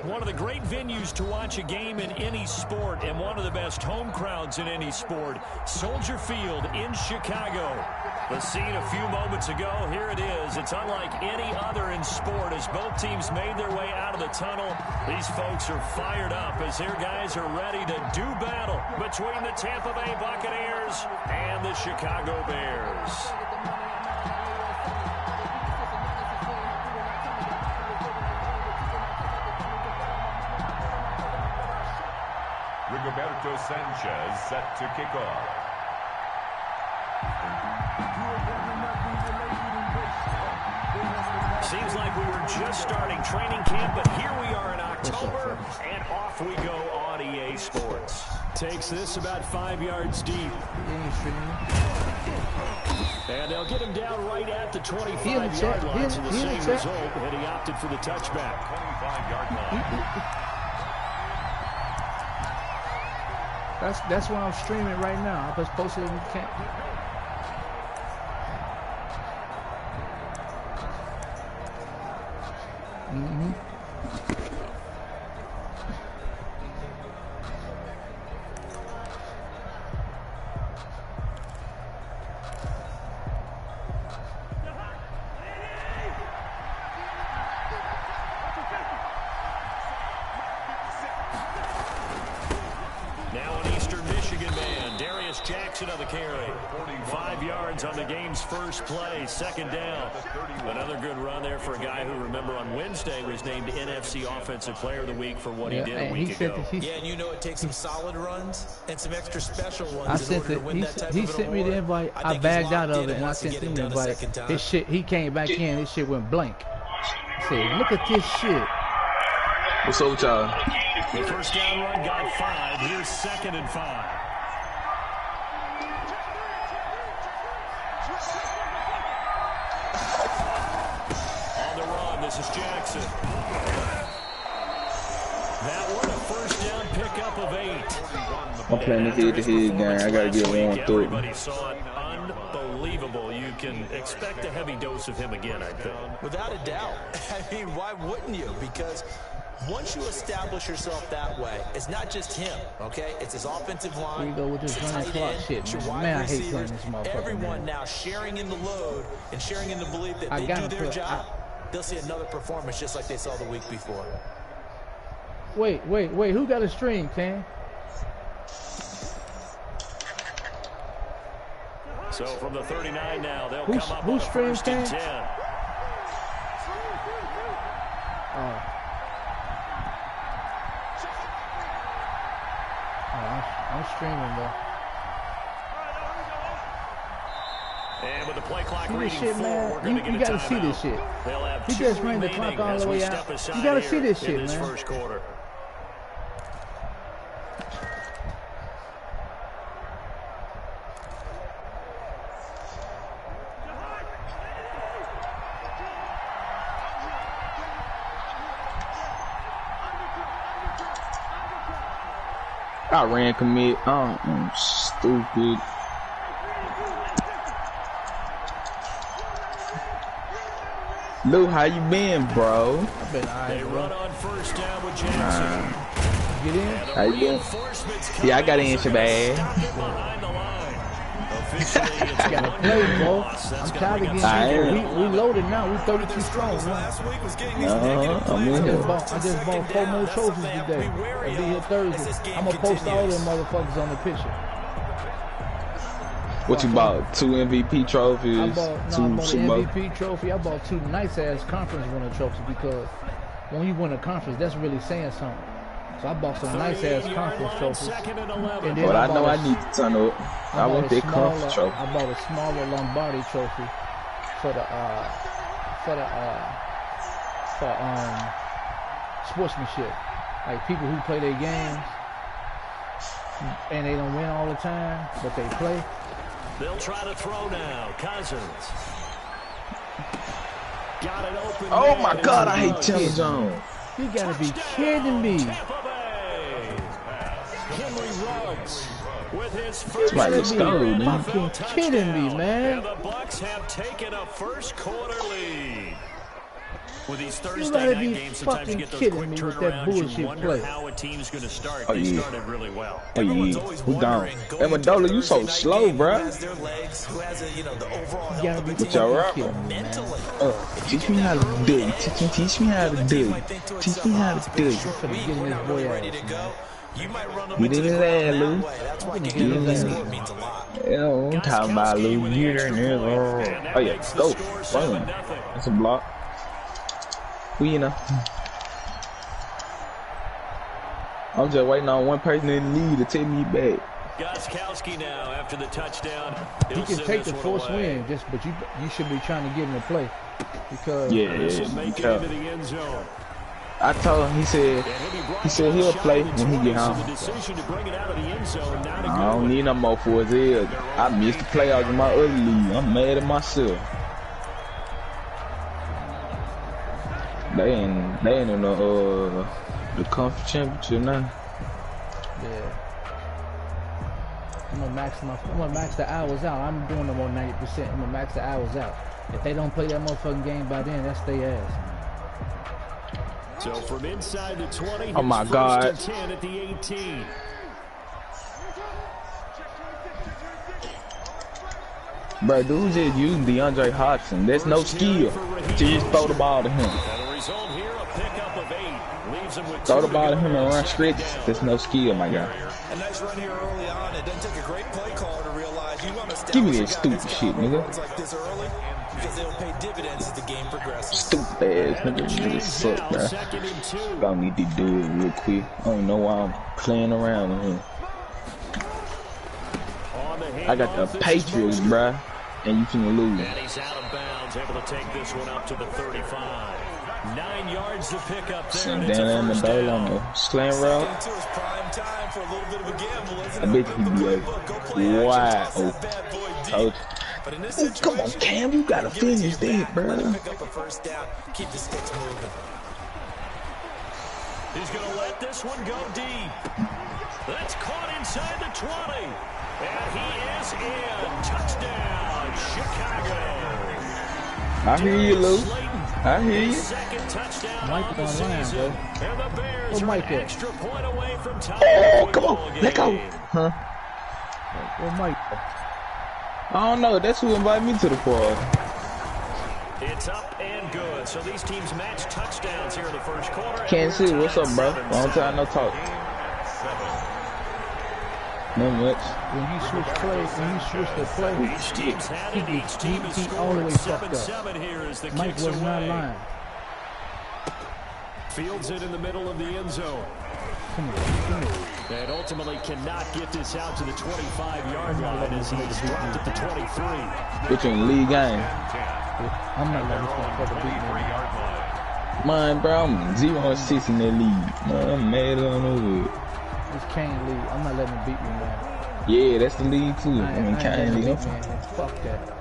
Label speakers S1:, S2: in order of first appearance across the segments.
S1: One of the great venues to watch a game in any sport and one of the best home crowds in any sport. Soldier Field in Chicago. The scene a few moments ago, here it is. It's unlike any other in sport as both teams made their way out of the tunnel. These folks are fired up as their guys are ready to do battle between the Tampa Bay Buccaneers and the Chicago Bears.
S2: Rigoberto Sanchez set to kick off.
S1: Seems like we were just starting training camp, but here we are in October, and off we go on EA Sports. Takes this about 5 yards deep. And they'll get him down right at the 25-yard line, so the same result, and he opted for the touchback.
S2: 25-yard line.
S3: That's why I'm streaming right now. I was posted in the camp.
S1: Of the carry. 5 yards on the game's first play, second down. Another good run there for a guy who, remember, on Wednesday was named NFC Offensive Player of the Week for what he did a week ago.
S4: Yeah, and you know it takes some solid runs and some extra special ones in order to win that type of an award.
S3: He sent me the invite. I bagged out of it, and I sent him the invite. His shit, he came back in. His shit went blank. Say, look at this shit.
S5: What's up with y'all?
S1: The first down run got 5. Here's 2nd and 5. This is Jackson. That one, a first down pickup of 8.
S5: I'm playing the head-to-head game. I gotta get one through.
S1: Everybody saw it. Unbelievable. You can expect a heavy dose of him again, I think.
S4: Without a doubt. I mean, why wouldn't you? Because once you establish yourself that way, it's not just him, okay? It's his offensive line.
S3: We go with this running clock shit, man. I hate playing this motherfucker.
S4: Everyone now sharing in the load and sharing in the belief that they do their job. They'll see another performance just like they saw the week before.
S3: Wait. Who got a stream, Ken?
S1: So from the 39 now, they'll come up on first and 10.
S3: I'm streaming, though.
S1: And with the play clock
S3: see
S1: reading
S3: shit,
S1: 4,
S3: man.
S1: we're going to get
S3: you
S1: a
S3: gotta
S1: timeout.
S3: see this shit.
S1: They'll have
S3: he
S1: 2
S3: just ran the clock all the way out. You gotta see this shit, man.
S1: First quarter.
S5: I ran commit. I'm stupid. Lou, how you been, bro?
S3: I've been alright,
S1: They run on first down with Jackson.
S3: Get in?
S5: How you doing? Yeah, I got in, Shabazz.
S3: I gotta play, bro. I'm tired of getting we loaded now. We 32 strong now.
S5: I'm in here.
S3: I just bought 4 more trophies today. I'll be here Thursday. I'm gonna post all them motherfuckers on the picture.
S5: What you bought? 2 MVP trophies?
S3: I bought an MVP trophy. I bought 2 nice-ass conference winner trophies because when you win a conference, that's really saying something. So I bought some nice-ass conference trophies. And then
S5: but I know I need to turn up. I want that conference trophy.
S3: I bought a smaller Lombardi trophy for sportsmanship. Like people who play their games and they don't win all the time, but they play.
S1: They'll try to throw now. Cousins. Got it open.
S5: Oh my God, I hate Chandler Jones.
S3: You gotta be kidding me.
S1: Henry Ruggs with his first
S3: fucking kidding me, man.
S1: And the Bucs have taken a first quarter lead. With these
S3: You
S1: Thursday
S3: gotta
S1: night
S3: be
S1: games, sometimes you
S3: fucking
S1: get those
S3: kidding
S1: quick
S3: me with that
S1: turnarounds. You
S3: bullshit
S1: wonder
S3: play.
S1: how a team's going to start.
S5: Oh,
S1: They
S5: yeah.
S1: started really well.
S5: Oh,
S4: Everyone's
S5: yeah.
S4: always
S5: Who gone?
S4: wondering,
S5: Hey,
S4: going into
S5: Madola,
S4: a
S5: you so
S4: Thursday night
S5: slow,
S4: game,
S5: bruh.
S4: who has their legs, who has the overall
S3: You
S4: health
S3: gotta
S4: of the
S3: be
S4: team.
S5: But y'all right,
S3: kidding
S5: bro.
S3: me, man.
S4: Mentally,
S5: Teach me how to do it. Teach me how to do it. Teach me how to do it.
S3: Finna get in this boy ass, man.
S4: you might run them
S5: Get
S4: into
S5: in
S4: the
S5: his
S4: ground
S5: ass,
S4: that
S5: Lou.
S4: way. That's why
S3: Get
S4: getting
S3: in
S4: in
S3: his
S4: this
S3: ass,
S4: sport
S3: man.
S4: means a lot.
S5: You know, I'm talking about Lou.
S1: with the
S5: Get
S1: extra
S5: in there.
S1: point. And that
S5: Oh, yeah.
S1: makes the
S5: Go.
S1: score
S5: Boom.
S1: 7-0.
S5: That's a block. We, you know. I'm just waiting on one person in the lead to take me back.
S1: Gostkowski now after the touchdown.
S3: He can take the force win, but you should be trying to get him to play because
S1: This will make it
S5: Yeah.
S1: into the end zone.
S5: I told him, he said he'll play when he get home.
S1: So the decision to bring it out of the end zone, not a
S5: I
S1: good
S5: don't
S1: one.
S5: need no more for his head. I missed the playoffs in my other league. I'm mad at myself. They ain't in the conference championship now.
S3: yeah. I'm gonna max the hours out. I'm doing them on 90%. I'm gonna max the hours out. If they don't play that motherfucking game by then, that's their ass.
S1: So from inside the 20,
S5: Oh my
S1: here's
S5: God.
S1: first and 10 at the 18.
S5: Bro, dude just using DeAndre Hopkins. There's no skill. Just throw the ball to him.
S1: And the result here, a pickup of 8. Leaves him with
S5: Throw
S1: 2
S5: the ball to him and run
S1: go.
S5: stretch. There's no skill, my guy.
S4: A nice run here early on. It doesn't take a great play caller to realize you want to
S5: Give me
S4: establish
S5: that
S4: a guy
S5: stupid
S4: that's
S5: shit,
S4: got
S5: nigga.
S4: runs like this early because they'll pay dividends as the game progresses.
S5: Stupid ass nigga suck, bro.
S1: Second and 2.
S5: Don't need to do it real quick. I don't know why I'm playing around with him.
S1: On the
S5: I got
S1: handoff,
S5: the
S1: this is
S5: Patriots,
S1: Mostert.
S5: bruh. And you finna lose.
S1: And he's out of bounds, able to take this one up to the 35. 9 yards to pick up there,
S5: Some
S1: and it's a
S5: damn
S1: first
S5: Amendola on
S1: down.
S5: the slant route.
S4: Second and 2 is prime time for a little bit of a gamble, isn't
S5: I
S4: it?
S5: bet you be like, wide open. Told you.
S4: But in this
S5: Ooh, come on,
S4: situation,
S5: Cam, you gotta
S4: give it to
S5: finish
S4: you
S5: that,
S4: back,
S5: bro.
S4: let him pick up a first down, keep the sticks moving.
S1: He's going to let this one go deep. That's caught inside the 20. And he is in. Touchdown, Chicago.
S5: I hear you, Lou. I hear you.
S1: Second touchdown
S3: Mike
S1: of the
S3: online,
S1: season.
S3: bro.
S1: And the Bears
S3: Where
S1: are
S3: Mike
S1: an
S3: at?
S1: extra point away from tying
S5: Oh,
S1: the
S5: come
S1: football
S5: on. Let go.
S1: game.
S5: Huh?
S3: Well, Mike,
S5: I don't know. That's who invited me to the party.
S1: It's up and good. So these teams match touchdowns here in the first quarter.
S5: Kansas City, what's up, bro? Long time no talk. Not much.
S3: when you switch plays, when you switch the play,
S1: Each team's had it. Each team has
S3: he all the way
S1: scored.
S3: fucked up.
S1: 7-7 here as the
S3: Mike
S1: kicks
S3: was not
S1: away.
S3: lying.
S1: Fields it in the middle of the end zone.
S3: Come here.
S1: And ultimately cannot get this out to the 25-yard line as he's dropped at the 23.
S5: Which in the league game?
S3: I'm not letting this motherfucker beat me.
S5: Mine, bro, I'm 0-6 in that league. Man, I'm mad on the hood.
S3: This Kane league, I'm not letting him beat me, man.
S5: Yeah, that's the league too. I mean,
S3: ain't letting
S5: Kane
S3: him
S5: league.
S3: beat me, man. Fuck that.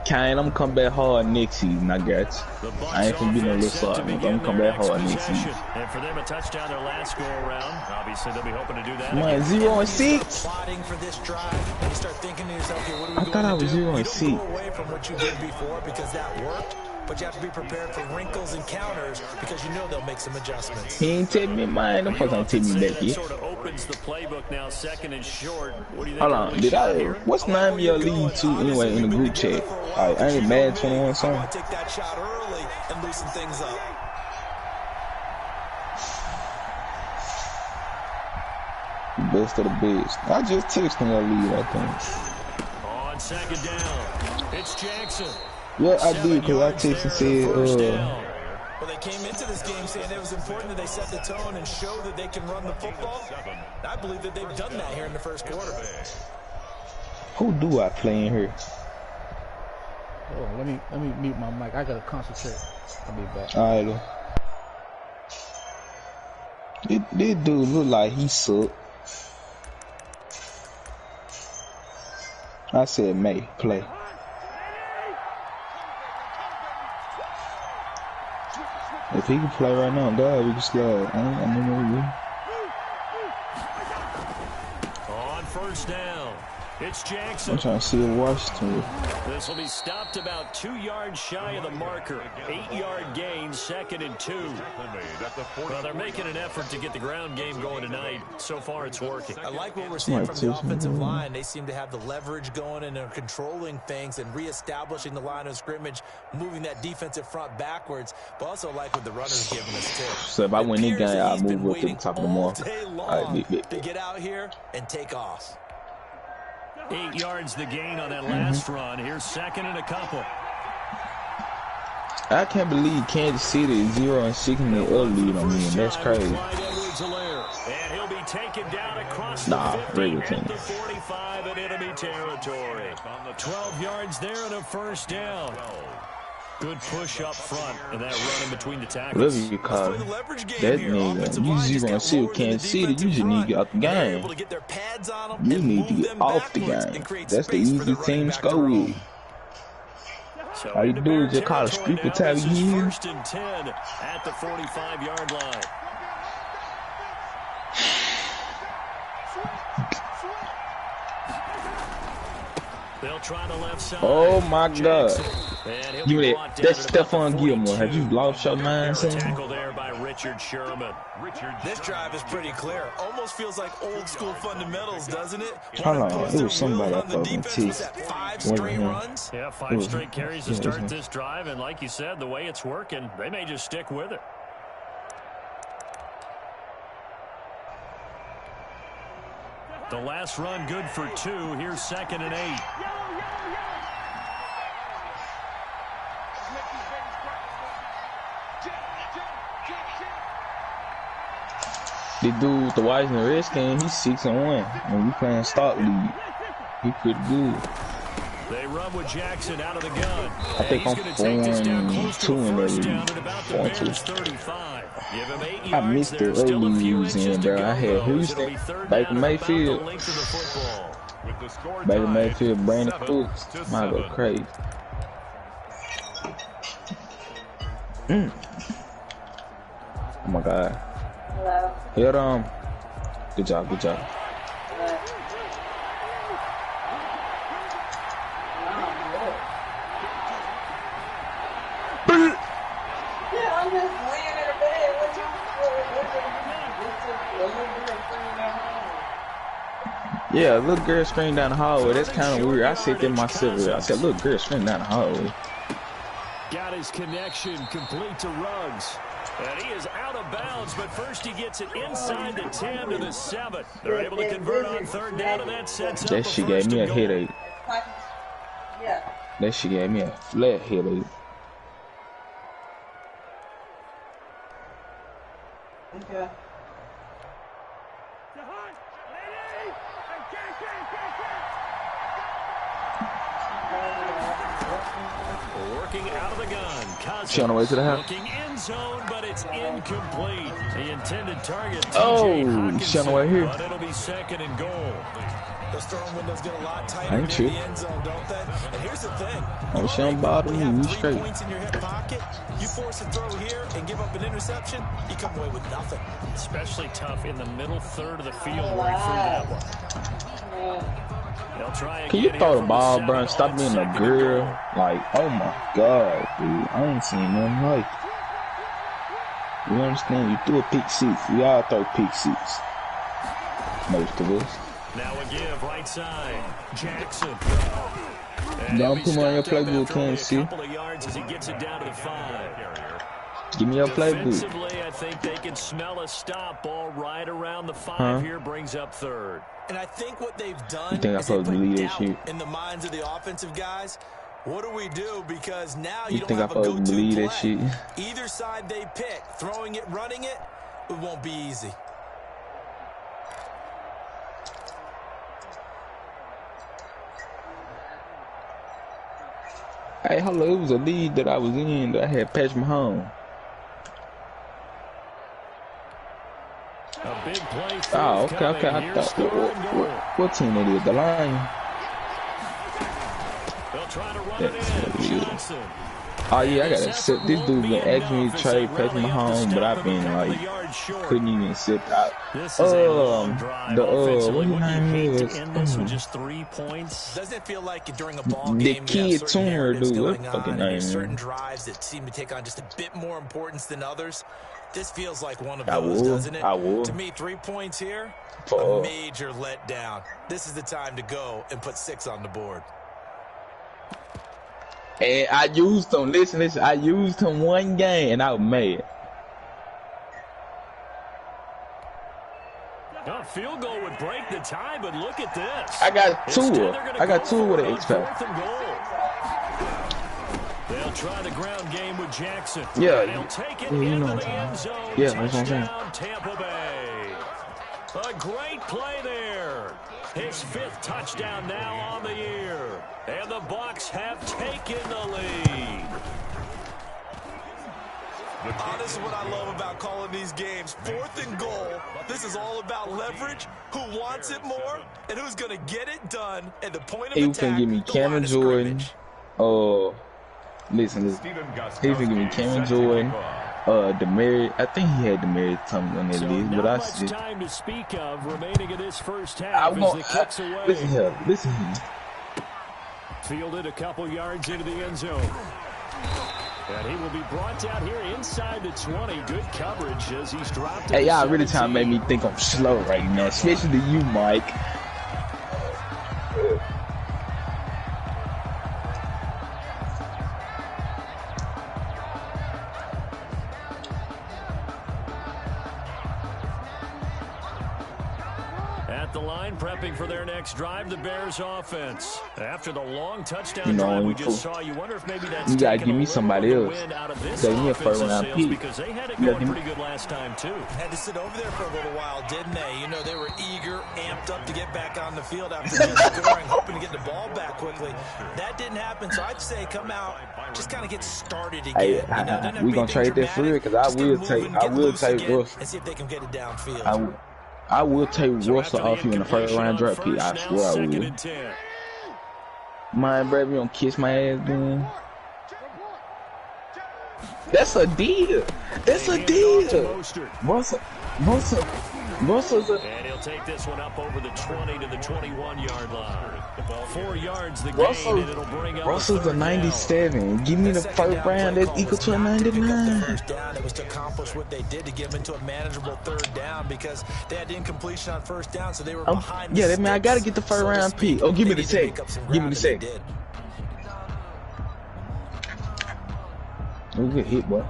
S5: Kane, I'm gonna come back hard next season, I got you. I ain't finna be no little side, I'm gonna come back hard next season.
S1: And for them, a touchdown their last go around. Obviously, they'll be hoping to do that.
S5: Man,
S1: again.
S5: 0-6.
S4: Plotting for this drive, and you start thinking to yourself, okay, what are we
S5: I thought I was
S4: do? You
S5: 0-6.
S4: don't go away from what you did before because that worked, but you have to be prepared for wrinkles and counters because you know they'll make some adjustments.
S5: He ain't take me mine. Them folks ain't take me back
S1: That
S5: yet.
S1: sort of opens the playbook now, second and short. What do you think?
S5: Hold
S1: of
S5: on,
S1: the
S5: did
S1: shot
S5: I?
S1: here?
S5: What's the name of your league too? Anyway, in the group chat. Alright, I ain't mad 21
S4: I
S5: something.
S4: want to take that shot early and loosen things up.
S5: Best of the best. I just texted him that lead, I think.
S1: On second down, it's Jackson.
S5: Yeah, I did, because I texted and said,
S4: Well, they came into this game saying it was important that they set the tone and show that they can run the football. I believe that they've done that here in the first quarter.
S5: who do I play in here?
S3: Oh, let me mute my mic. I gotta concentrate. I'll be back.
S5: Alright, though. This dude look like he suck. I said, May, play. If he can play right now, God, we can slide. I mean,
S1: On first down, It's Jackson.
S5: I'm trying to see Washington.
S1: This will be stopped about 2 yards shy of the marker. 8-yard gain, 2nd and 2. Well, they're making an effort to get the ground game going tonight. So far, it's working.
S4: I like what we're seeing from the offensive line. They seem to have the leverage going, and they're controlling things and reestablishing the line of scrimmage, moving that defensive front backwards. But also like what the runner's giving us, too.
S5: So if I win this game, I'll move up to the top of the market.
S4: To get out here and take off.
S1: 8 yards the gain on that last run. Here's 2nd and a couple.
S5: I can't believe Kansas City is 0-6 in the other lead on me, and that's crazy.
S1: And he'll be taken down across
S5: the
S1: 50 at the 45 in enemy territory. 12 yards there and a first down. Good push up front and that run in between the tackles.
S5: Whatever you call it, that nigga, you 0-6 with Kansas City, you just need to get out the game. You need to get off the game. That's the easy team to go with. All you do is just call a street attack here.
S1: 1st and 10 at the 45-yard line. They'll try the left side.
S5: Oh my God. Give me that. That's Stephon Gilmore. Have you lost your mind, son?
S1: Tackle there by Richard Sherman.
S4: This drive is pretty clear. Almost feels like old school fundamentals, doesn't it?
S5: Hold on. It was somebody I thought on T.
S4: 5 straight runs.
S1: Yeah, 5 straight carries to start this drive. And like you said, the way it's working, they may just stick with it. The last run good for 2. Here's 2nd and 8.
S5: The dude with the Washington Redskins, he's 6-1. And we playing start league. He pretty good.
S1: They run with Jackson out of the gun.
S5: I think I'm 4-2 in that league. I missed the early years in, bro. I had Houston, Baker Mayfield, Brandon Cooks. Might go crazy. Oh my God.
S6: Hello.
S5: Here, good job, good job. Yeah, little girl screamed down the hallway. That's kind of weird. I said that myself. I said, little girl screamed down the hallway.
S1: Got his connection complete to Ruggs. And he is out of bounds, but first he gets it inside the 10 to the 7. They're able to convert on 3rd down, and that sets up
S5: that shit gave me a headache. That shit gave me a flat headache.
S6: Okay.
S1: Working out of the gun.
S5: She on the way to the house.
S1: Looking end zone, but it's incomplete. The intended target.
S5: Oh, she on the way here.
S1: But it'll be 2nd and goal.
S4: Those throwing windows get a lot tighter in the end zone, don't they? And here's the thing.
S5: Oh, she on bottom. You straight.
S4: Points in your hip pocket. You force a throw here and give up an interception, you come away with nothing.
S1: Especially tough in the middle third of the field right through that one. They'll try again.
S5: Can you throw the ball, bro, and stop being a girl? Like, oh my God, dude. I ain't seen nothing like it. You understand? You threw a pick 6. We all throw pick 6. Most of us.
S1: Now a give right side. Jackson.
S5: Don't put me on your playbook, Kansas City.
S1: Couple of yards as he gets it down to the 5.
S5: Give me your playbook.
S1: Defensively, I think they can smell a stop ball right around the 5 here, brings up 3rd.
S4: And I think what they've done
S5: is they put doubt
S4: in the minds of the offensive guys. What do we do? Because now
S5: you
S4: don't
S5: think
S4: have
S5: I
S4: a go-to play.
S5: That shit?
S4: Either side they pick, throwing it, running it, it won't be easy.
S5: Hey, hello, it was a lead that I was in that I had Patrick Mahomes.
S1: A big play.
S5: Oh, okay. I thought, what team it is? The Lions.
S1: They'll try to run it in. Johnson.
S5: Oh yeah, I gotta accept. This dude been asking me to trade Patrick Mahomes, but I've been like, couldn't even accept out. What his name is?
S1: Just 3 points.
S4: Doesn't it feel like during a ball game,
S5: the kid tumor dude? What fucking name?
S4: Certain drives that seem to take on just a bit more importance than others. This feels like one of those, doesn't it? To me, 3 points here, a major letdown. This is the time to go and put 6 on the board.
S5: And I used him. Listen. I used him one game, and I was mad.
S1: A field goal would break the tie, but look at this.
S5: I got two with an X Factor.
S1: They'll try the ground game with Jackson.
S5: Yeah,
S1: they'll take it into the end zone.
S5: Yeah, that's what I'm saying.
S1: Tampa Bay. A great play there. His 5th touchdown now on the year. And the Bucs have taken the lead.
S4: This is what I love about calling these games. 4th and goal. This is all about leverage, who wants it more, and who's going to get it done at the point of attack.
S5: He can give me Cameron Jordan. Listen. He can give me Cameron Jordan. Demary, I think he had Demary something on his list, but I see.
S1: Time to speak of remaining in this first half.
S5: Listen here.
S1: Fielded a couple yards into the end zone. And he will be brought down here inside the 20. Good coverage as he's dropped.
S5: Hey, y'all really trying to make me think I'm slow right now, especially you, Mike.
S1: The line prepping for their next drive, the Bears offense. After the long touchdown drive we just saw, you wonder if maybe that's
S5: you gotta give me somebody else. Take me a first round pick.
S1: Because they had it going pretty good last time too.
S4: Had to sit over there for a little while, didn't they? You know, they were eager, amped up to get back on the field after just scoring, hoping to get the ball back quickly. That didn't happen, so I'd say come out, just kind of get started again.
S5: We gonna trade that for real because I will take Russell.
S4: And see if they can get it downfield.
S5: I will take Russell off you in the first round draft pick. I swear I will. Man, bro, you don't kiss my ass, man. That's a deal. Russell's a...
S1: And he'll take this one up over the 20 to the 21-yard line. 4 yards the gain, and it'll bring up
S5: Russell's a 97. Give me the first round that's equal to a 99.
S4: First down, it was to accomplish what they did to get them into a manageable 3rd down because they had incompletion on 1st down, so they were behind.
S5: Yeah, that mean I gotta get the first round pick. Oh, give me the second. Give me the second. We get hit, boy.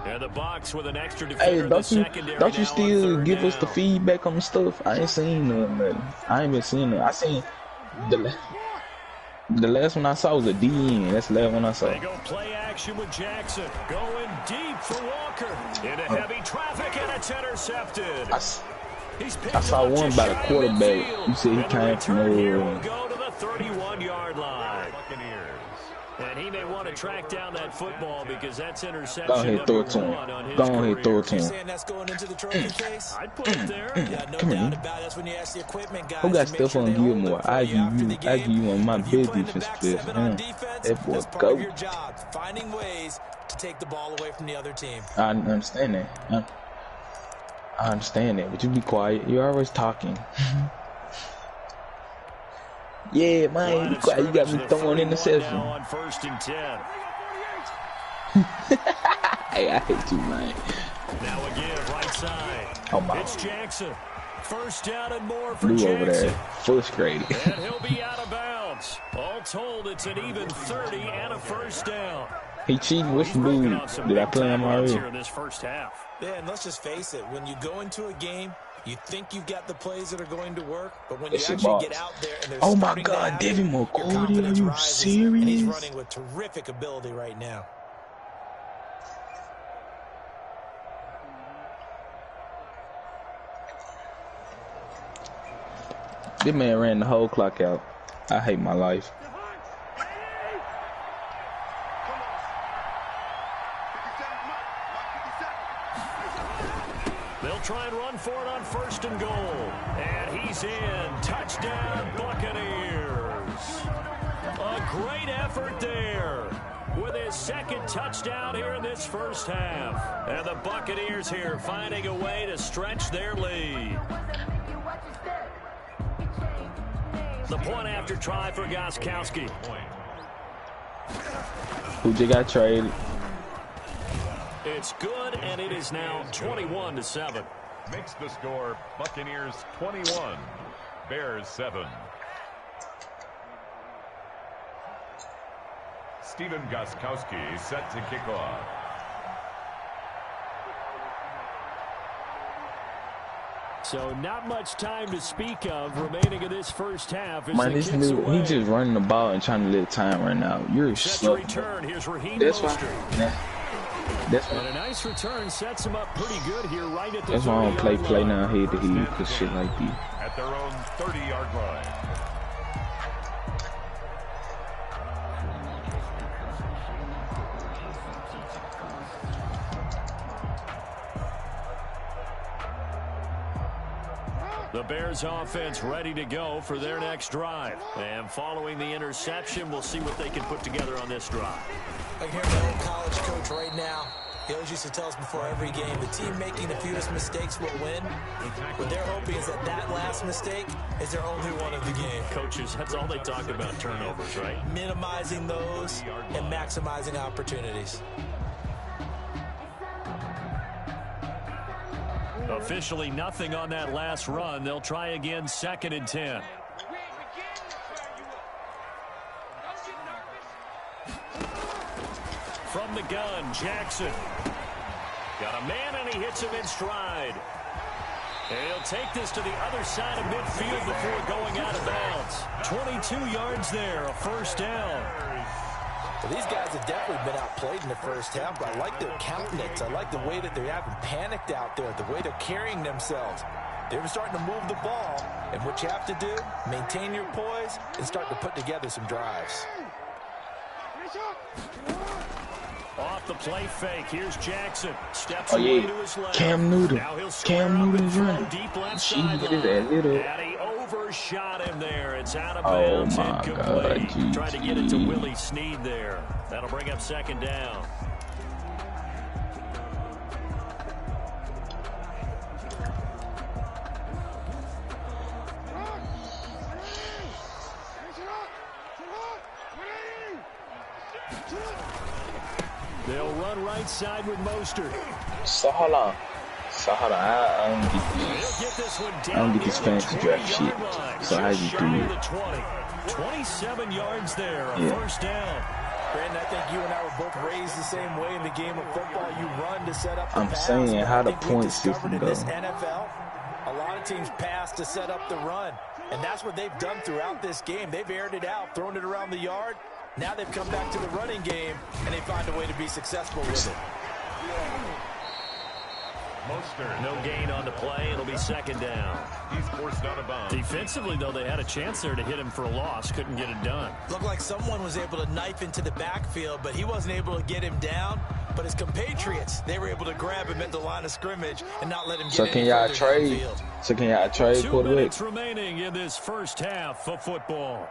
S1: And the box with an extra
S5: hey, don't you still give us the feedback on the stuff? I ain't seen nothing. I ain't been seeing it. I seen the last one I saw was a DN. That's the last one I saw.
S1: They go play action with Jackson. Going deep for Walker. Into heavy traffic, and it's intercepted.
S5: I saw one by the quarterback. You said he came from
S1: go to the 31-yard line. And he may want to track down that football because that's interception.
S5: Go ahead, throw it to him. Go ahead, throw it to him.
S4: Saying that's going into the trophy case?
S1: I'd put it there.
S4: Yeah, no doubt about it. That's when you ask the equipment guys.
S5: Who got Stephon Gilmore? I give you one of my big defense players. That boy go.
S4: Your job, finding ways to take the ball away from the other team.
S5: I understand that. I understand that, but you be quiet. You're always talking. Yeah, man, be quiet. You got me throwing interception.
S1: On 1st and 10.
S5: Hey, I hate you, man.
S1: Now again, right side.
S5: Oh my.
S1: It's Jackson. 1st down and more for
S5: Blue
S1: Jackson.
S5: Over there, first grade.
S1: And he'll be out of bounds. All told, it's an even 30 and a 1st down.
S5: He cheating. What's the move? Did I play him already?
S1: Here in this first half.
S4: Yeah, and let's just face it. When you go into a game, you think you've got the plays that are going to work, but when you actually get out there and there's
S5: oh my God, Devin McCourty, are you serious?
S4: And he's running with terrific ability right now.
S5: This man ran the whole clock out. I hate my life.
S1: They'll try and run for it on 1st and goal. And he's in. Touchdown, Buccaneers. A great effort there with his second touchdown here in this first half. And the Buccaneers here finding a way to stretch their lead. The point after try for Gostkowski.
S5: Who just got traded?
S1: It's good, and it is now 21-7.
S2: Makes the score Buccaneers 21, Bears 7. Stephen Gostkowski set to kick off.
S1: So not much time to speak of remaining in this first half.
S5: Man, this new, he just running the ball and trying to let time run out. You're slow. That's why. That's why.
S1: And a nice return sets him up pretty good here right at the
S5: That's why I don't play now head to head because shit like this.
S2: At their own 30-yard line.
S1: The Bears offense ready to go for their next drive. And following the interception, we'll see what they can put together on this drive.
S4: I can hear my old college coach right now. He always used to tell us before every game, the team making the fewest mistakes will win. What they're hoping is that that last mistake is their only one of the game.
S1: Coaches, that's all they talk about, turnovers, right?
S4: Minimizing those and maximizing opportunities.
S1: Officially nothing on that last run. They'll try again, 2nd and 10. From the gun, Jackson. Got a man, and he hits him in stride. And he'll take this to the other side of midfield before going out of bounds. 22 yards there, a first down.
S4: Well, these guys have definitely been outplayed in the first half, but I like their countenance. I like the way that they haven't panicked out there, the way they're carrying themselves. They're starting to move the ball, and what you have to do, maintain your poise and start to put together some drives.
S1: Off the play fake, here's Jackson. Steps
S5: oh,
S1: away
S5: yeah.
S1: to his left.
S5: Cam Newton.
S1: Cam Newton's
S5: running.
S1: Deep left
S5: She
S1: sideline.
S5: did that little.
S1: And he overshot him there. It's out of
S5: Oh
S1: bounds.
S5: my
S1: Incomplete.
S5: God.
S1: Trying to get it to Willie Snead there. That'll bring up 2nd down. They'll run right side with Mostert.
S5: So hold on. I don't get this fancy draft shit. So I just do it.
S1: 27 yards there, a first down.
S4: Brandon, I think you and I were both raised the same way in the game of football. You run to set up the pass.
S5: I'm saying how the point system
S4: in
S5: go.
S4: this NFL, a lot of teams pass to set up the run. And that's what they've done throughout this game. They've aired it out, thrown it around the yard. Now they've come back to the running game, and they find a way to be successful with it.
S2: Mostert.
S1: No gain on the play. It'll be 2nd down.
S2: He's forced out of bounds.
S1: Defensively, though, they had a chance there to hit him for a loss. Couldn't get it done.
S4: Looked like someone was able to knife into the backfield, but he wasn't able to get him down. But his compatriots, they were able to grab him at the line of scrimmage and not let him get any further downfield.
S5: So can y'all trade?
S1: 2 minutes remaining in this first half of football.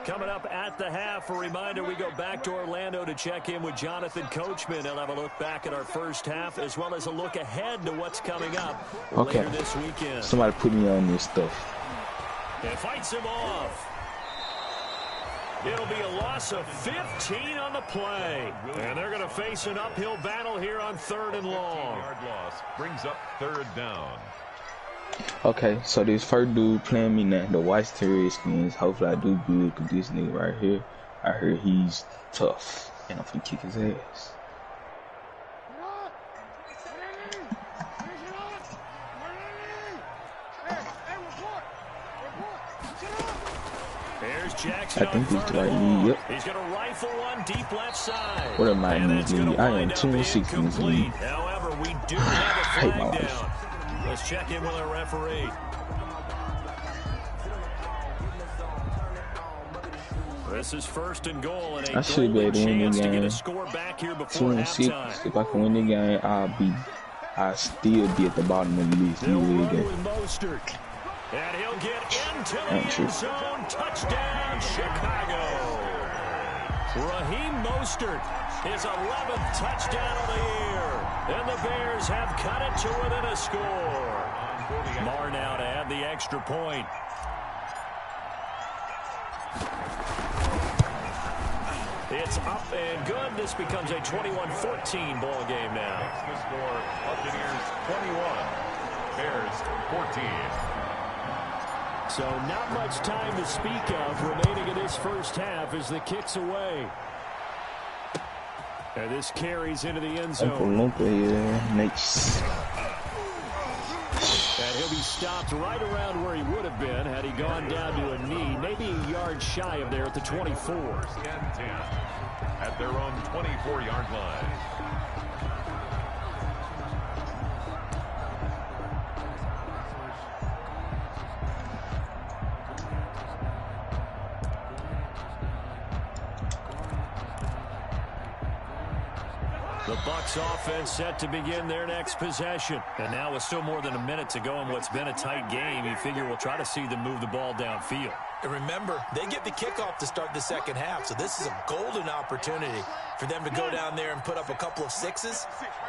S1: Coming up at the half, a reminder, we go back to Orlando to check in with Jonathan Coachman. He'll have a look back at our first half as well as a look ahead to what's coming up later this weekend.
S5: Somebody put me on this stuff.
S1: It fights him off. It'll be a loss of 15 on the play. And they're going to face an uphill battle here on 3rd and long.
S2: Yard loss brings up 3rd down.
S5: Okay, so this first dude playing me now, the Washington Redskins. Hopefully I do good with this nigga right here. I heard he's tough, and I'm finna kick his ass.
S1: There's Jackson.
S5: I think he's the right lead. Yep.
S1: He's going to rifle one deep left side.
S5: What am I in this league? I am 2-6 in this league.
S1: However, we do have a flag down. Let's check in with our referee. This is 1st and goal, and
S5: I should be able to win the game.
S1: 2-6.
S5: If I can win the game, I'll still be at the bottom of the list.
S1: And he'll get into the end zone. Touchdown, Chicago. Raheem Mostert, his 11th touchdown of the year. And the Bears have cut it to within a score. Marr now to add the extra point. It's up and good. This becomes a 21-14 ball game now.
S2: The score, Buccaneers 21, Bears 14.
S1: So not much time to speak of remaining in this first half as the kick's away. And this carries into the end zone. And he'll be stopped right around where he would have been had he gone down to a knee, maybe a yard shy of there at the 24.
S2: And 10 at their own 24-yard line.
S1: The Bucs offense set to begin their next possession. And now with still more than a minute to go in what's been a tight game, you figure we'll try to see them move the ball downfield.
S4: And remember, they get the kickoff to start the second half, so this is a golden opportunity for them to go down there and put up a couple of sixes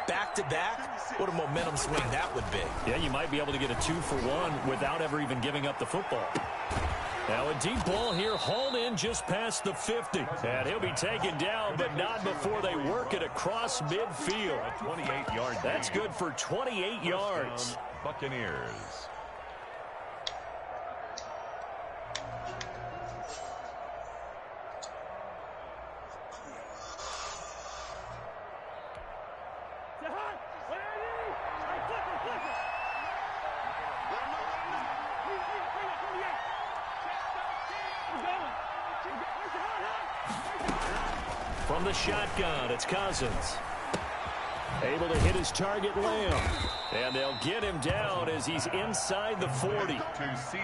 S4: back-to-back. What a momentum swing that would be.
S1: Yeah, you might be able to get a 2-for-1 without ever even giving up the football. Now a deep ball here, hauled in just past the 50. And he'll be taken down, but not before they work it across midfield.
S2: 28-yard.
S1: That's good for 28 yards.
S2: Buccaneers.
S1: From the shotgun, it's Cousins. Able to hit his target, Lamb. And they'll get him down as he's inside the 40.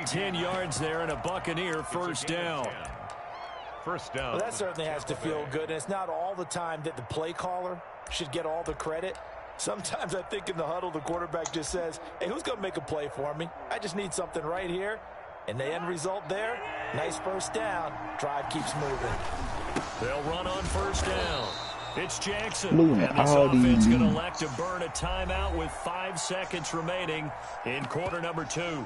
S1: 10 yards there and a Buccaneer first down.
S2: First down.
S4: Well, that certainly has to feel good. And it's not all the time that the play caller should get all the credit. Sometimes I think in the huddle, the quarterback just says, hey, who's going to make a play for me? I just need something right here. And the end result there, nice first down. Drive keeps moving.
S1: They'll run on first down. It's Jackson. And this offense going to elect to burn a timeout with 5 seconds remaining in quarter number 2. 5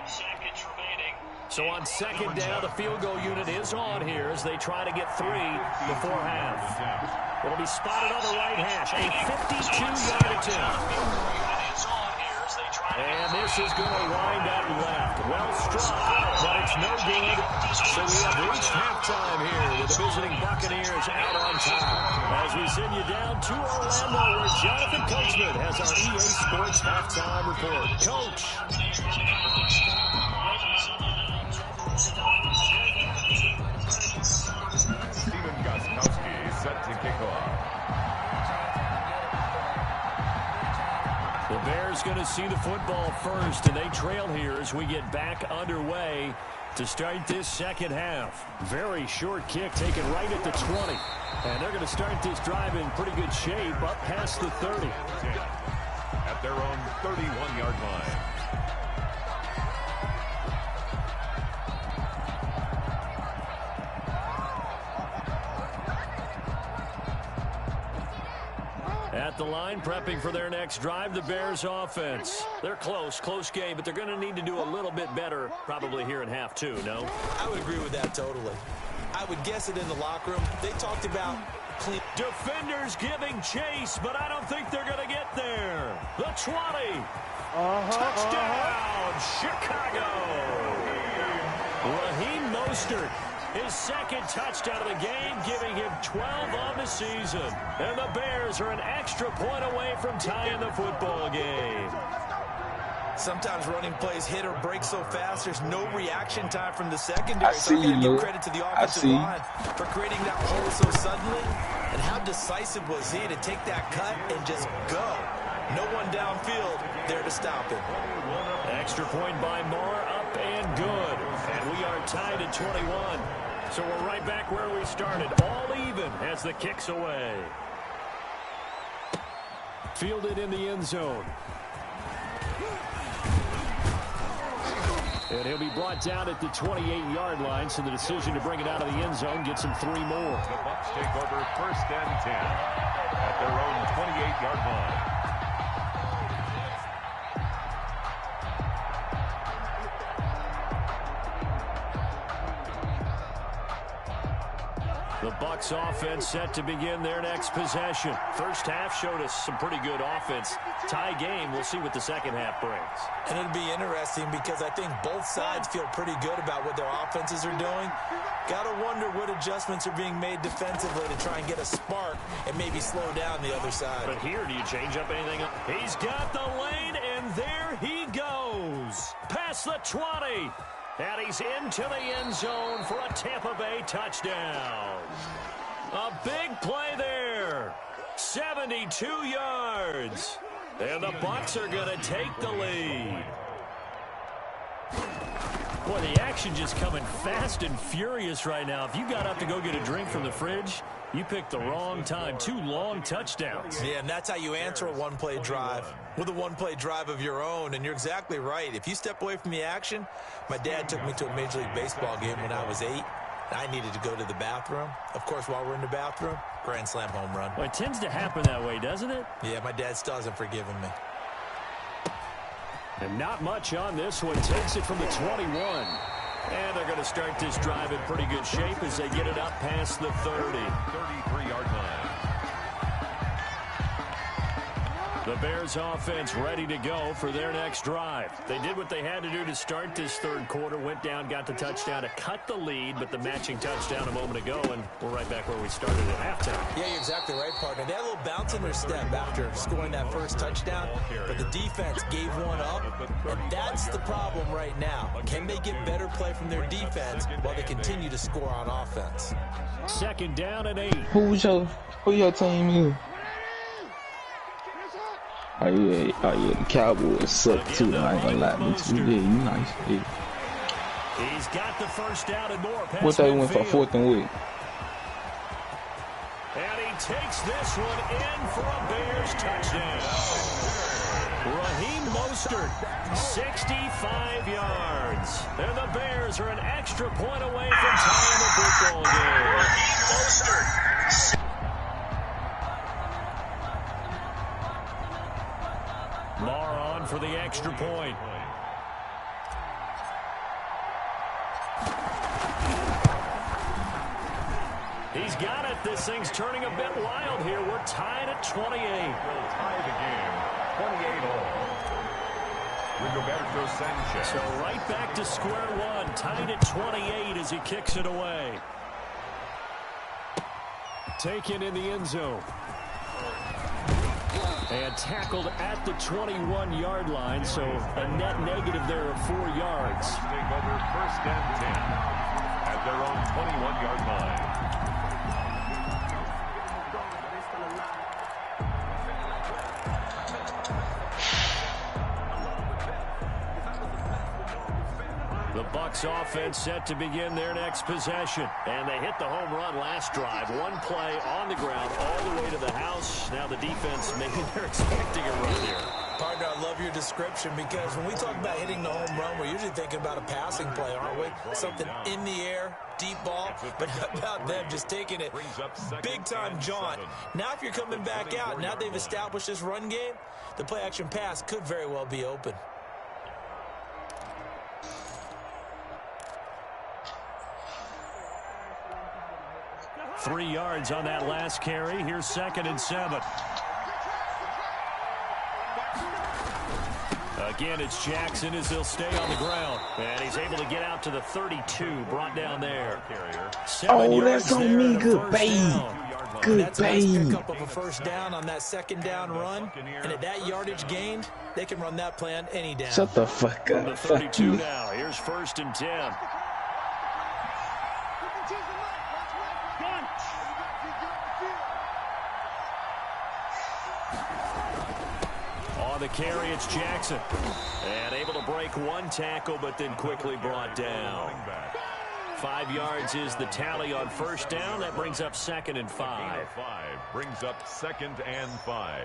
S1: seconds remaining. So on second down, the field goal unit is on here as they try to get 3 before half. It'll be spotted on the right hash. A 52-yard attempt. And this is going to wind up left. Well struck, but it's no good. So we have reached halftime here with the visiting Buccaneers out on top. As we send you down to Orlando, where Jonathan Coachman has our EA Sports halftime report. Coach.
S2: Steven Gostkowski set to kick off.
S1: The Bears going to see the football first, and they trail here as we get back underway to start this second half. Very short kick taken right at the 20. And they're going to start this drive in pretty good shape up past the 30.
S2: At their own 31-yard line.
S1: At the line, prepping for their next drive, the Bears offense. They're close game, but they're going to need to do a little bit better probably here in half 2, no?
S4: I would agree with that totally. I would guess it in the locker room. They talked about clean.
S1: Defenders giving chase, but I don't think they're going to get there. The 20. Touchdown, Chicago. Raheem Mostert. His second touchdown of the game, giving him 12 on the season. And the Bears are an extra point away from tying the football game.
S4: Sometimes running plays hit or break so fast, there's no reaction time from the secondary.
S5: I see,
S4: so I'm give credit to the offensive line for creating that hole so suddenly. And how decisive was he to take that cut and just go? No one downfield there to stop him.
S1: Extra point by Marr, up and good. And we are tied at 21. So we're right back where we started, all even as the kick's away. Fielded in the end zone. And he'll be brought down at the 28-yard line, so the decision to bring it out of the end zone gets him 3 more.
S2: The Bucs take over 1st and 10 at their own 28-yard line.
S1: The Bucs offense set to begin their next possession. First half showed us some pretty good offense. Tie game. We'll see what the second half brings.
S4: And it'll be interesting because I think both sides feel pretty good about what their offenses are doing. Got to wonder what adjustments are being made defensively to try and get a spark and maybe slow down the other side.
S1: But here, do you change up anything? He's got the lane, and there he goes. Past the 20. And he's into the end zone for a Tampa Bay touchdown. A big play there. 72 yards. And the Bucs are going to take the lead. Boy, the action just coming fast and furious right now. If you got up to go get a drink from the fridge, you picked the wrong time. 2 long touchdowns.
S4: Yeah, and that's how you answer a one-play drive with a one-play drive of your own. And you're exactly right. If you step away from the action, my dad took me to a Major League Baseball game when I was 8. I needed to go to the bathroom. Of course, while we're in the bathroom, grand slam home run.
S1: Well, it tends to happen that way, doesn't it?
S4: Yeah, my dad still hasn't forgiven me.
S1: And not much on this one. Takes it from the 21. And they're going to start this drive in pretty good shape as they get it up past the 30.
S2: 33-yard line.
S1: The Bears offense ready to go for their next drive. They did what they had to do to start this third quarter. Went down, got the touchdown to cut the lead, but the matching touchdown a moment ago, and we're right back where we started at halftime.
S4: Yeah, you're exactly right, partner. They had a little bounce in their step after scoring that first touchdown, but the defense gave one up, and that's the problem right now. Can they get better play from their defense while they continue to score on offense?
S1: 2nd down and 8.
S5: Who your team is? Oh yeah, the Cowboys suck too. I ain't gonna lie, but you nice. Yeah.
S1: He's got the first down and more.
S5: What they went for 4th and what?
S1: And he takes this one in for a Bears touchdown. Raheem Mostert, 65 yards. And the Bears are an extra point away from tying the football game. Raheem Mostert. Marr on for the extra point. He's got it. This thing's turning a bit wild here. We're tied at 28.
S2: We'll tie the game 28 all. Rigoberto Sanchez.
S1: So right back to square one. Tied at 28 as he kicks it away. Taken in the end zone. And tackled at the 21-yard line, so a net negative there of 4 yards.
S2: Take over 1st and 10 at their own 21-yard line.
S1: The Bucs offense set to begin their next possession. And they hit the home run last drive. One play on the ground all the way to the house. Now the defense, maybe they're expecting a run here.
S4: Partner, I love your description because when we talk about hitting the home run, we're usually thinking about a passing play, aren't we? Something in the air, deep ball, but how about them just taking it big-time jaunt. Now if you're coming back out, now they've established this run game, the play-action pass could very well be open.
S1: Three yards on that last carry. Here's 2nd and 7. Again, it's Jackson as he'll stay on the ground. And he's able to get out to the 32, brought down there.
S5: Oh, that's on me. Good bait. Good
S4: That's a nice pickup of a first down on that 2nd down run. And at that yardage gained, they can run that play on any down.
S5: Shut the fuck up.
S1: The 32 now. Here's 1st and 10. On the carry, it's Jackson. And able to break one tackle, but then quickly brought down. 5 yards is the tally on first down. That brings up 2nd and 5.
S2: Brings up 2nd and 5.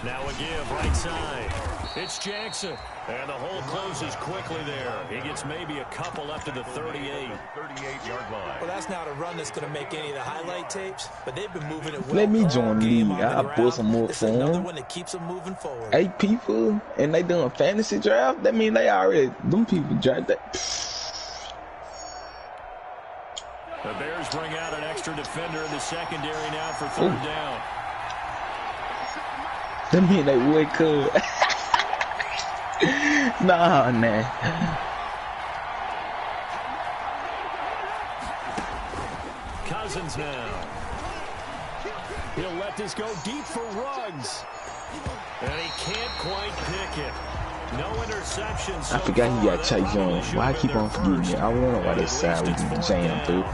S1: Now a give right side. It's Jackson. And the hole closes quickly there. He gets maybe a couple up to the 38.
S2: 38-yard line.
S4: Well, that's not a run that's going to make any of the highlight tapes, but they've been moving it well.
S5: Let me join the league. I'll put some more for
S4: another
S5: them.
S4: one that keeps them moving forward.
S5: 8 people, and they doing fantasy draft? That mean they already, them people draft that.
S1: The Bears bring out an extra defender in the secondary now for third down.
S5: That mean they would could. Nah, man.
S1: Cousins now. He'll let this go deep for Ruggs. And he can't quite pick it. No interceptions.
S5: I forgot he got Chase Young. Why I keep on forgetting it? I wonder why they side with him jammed through.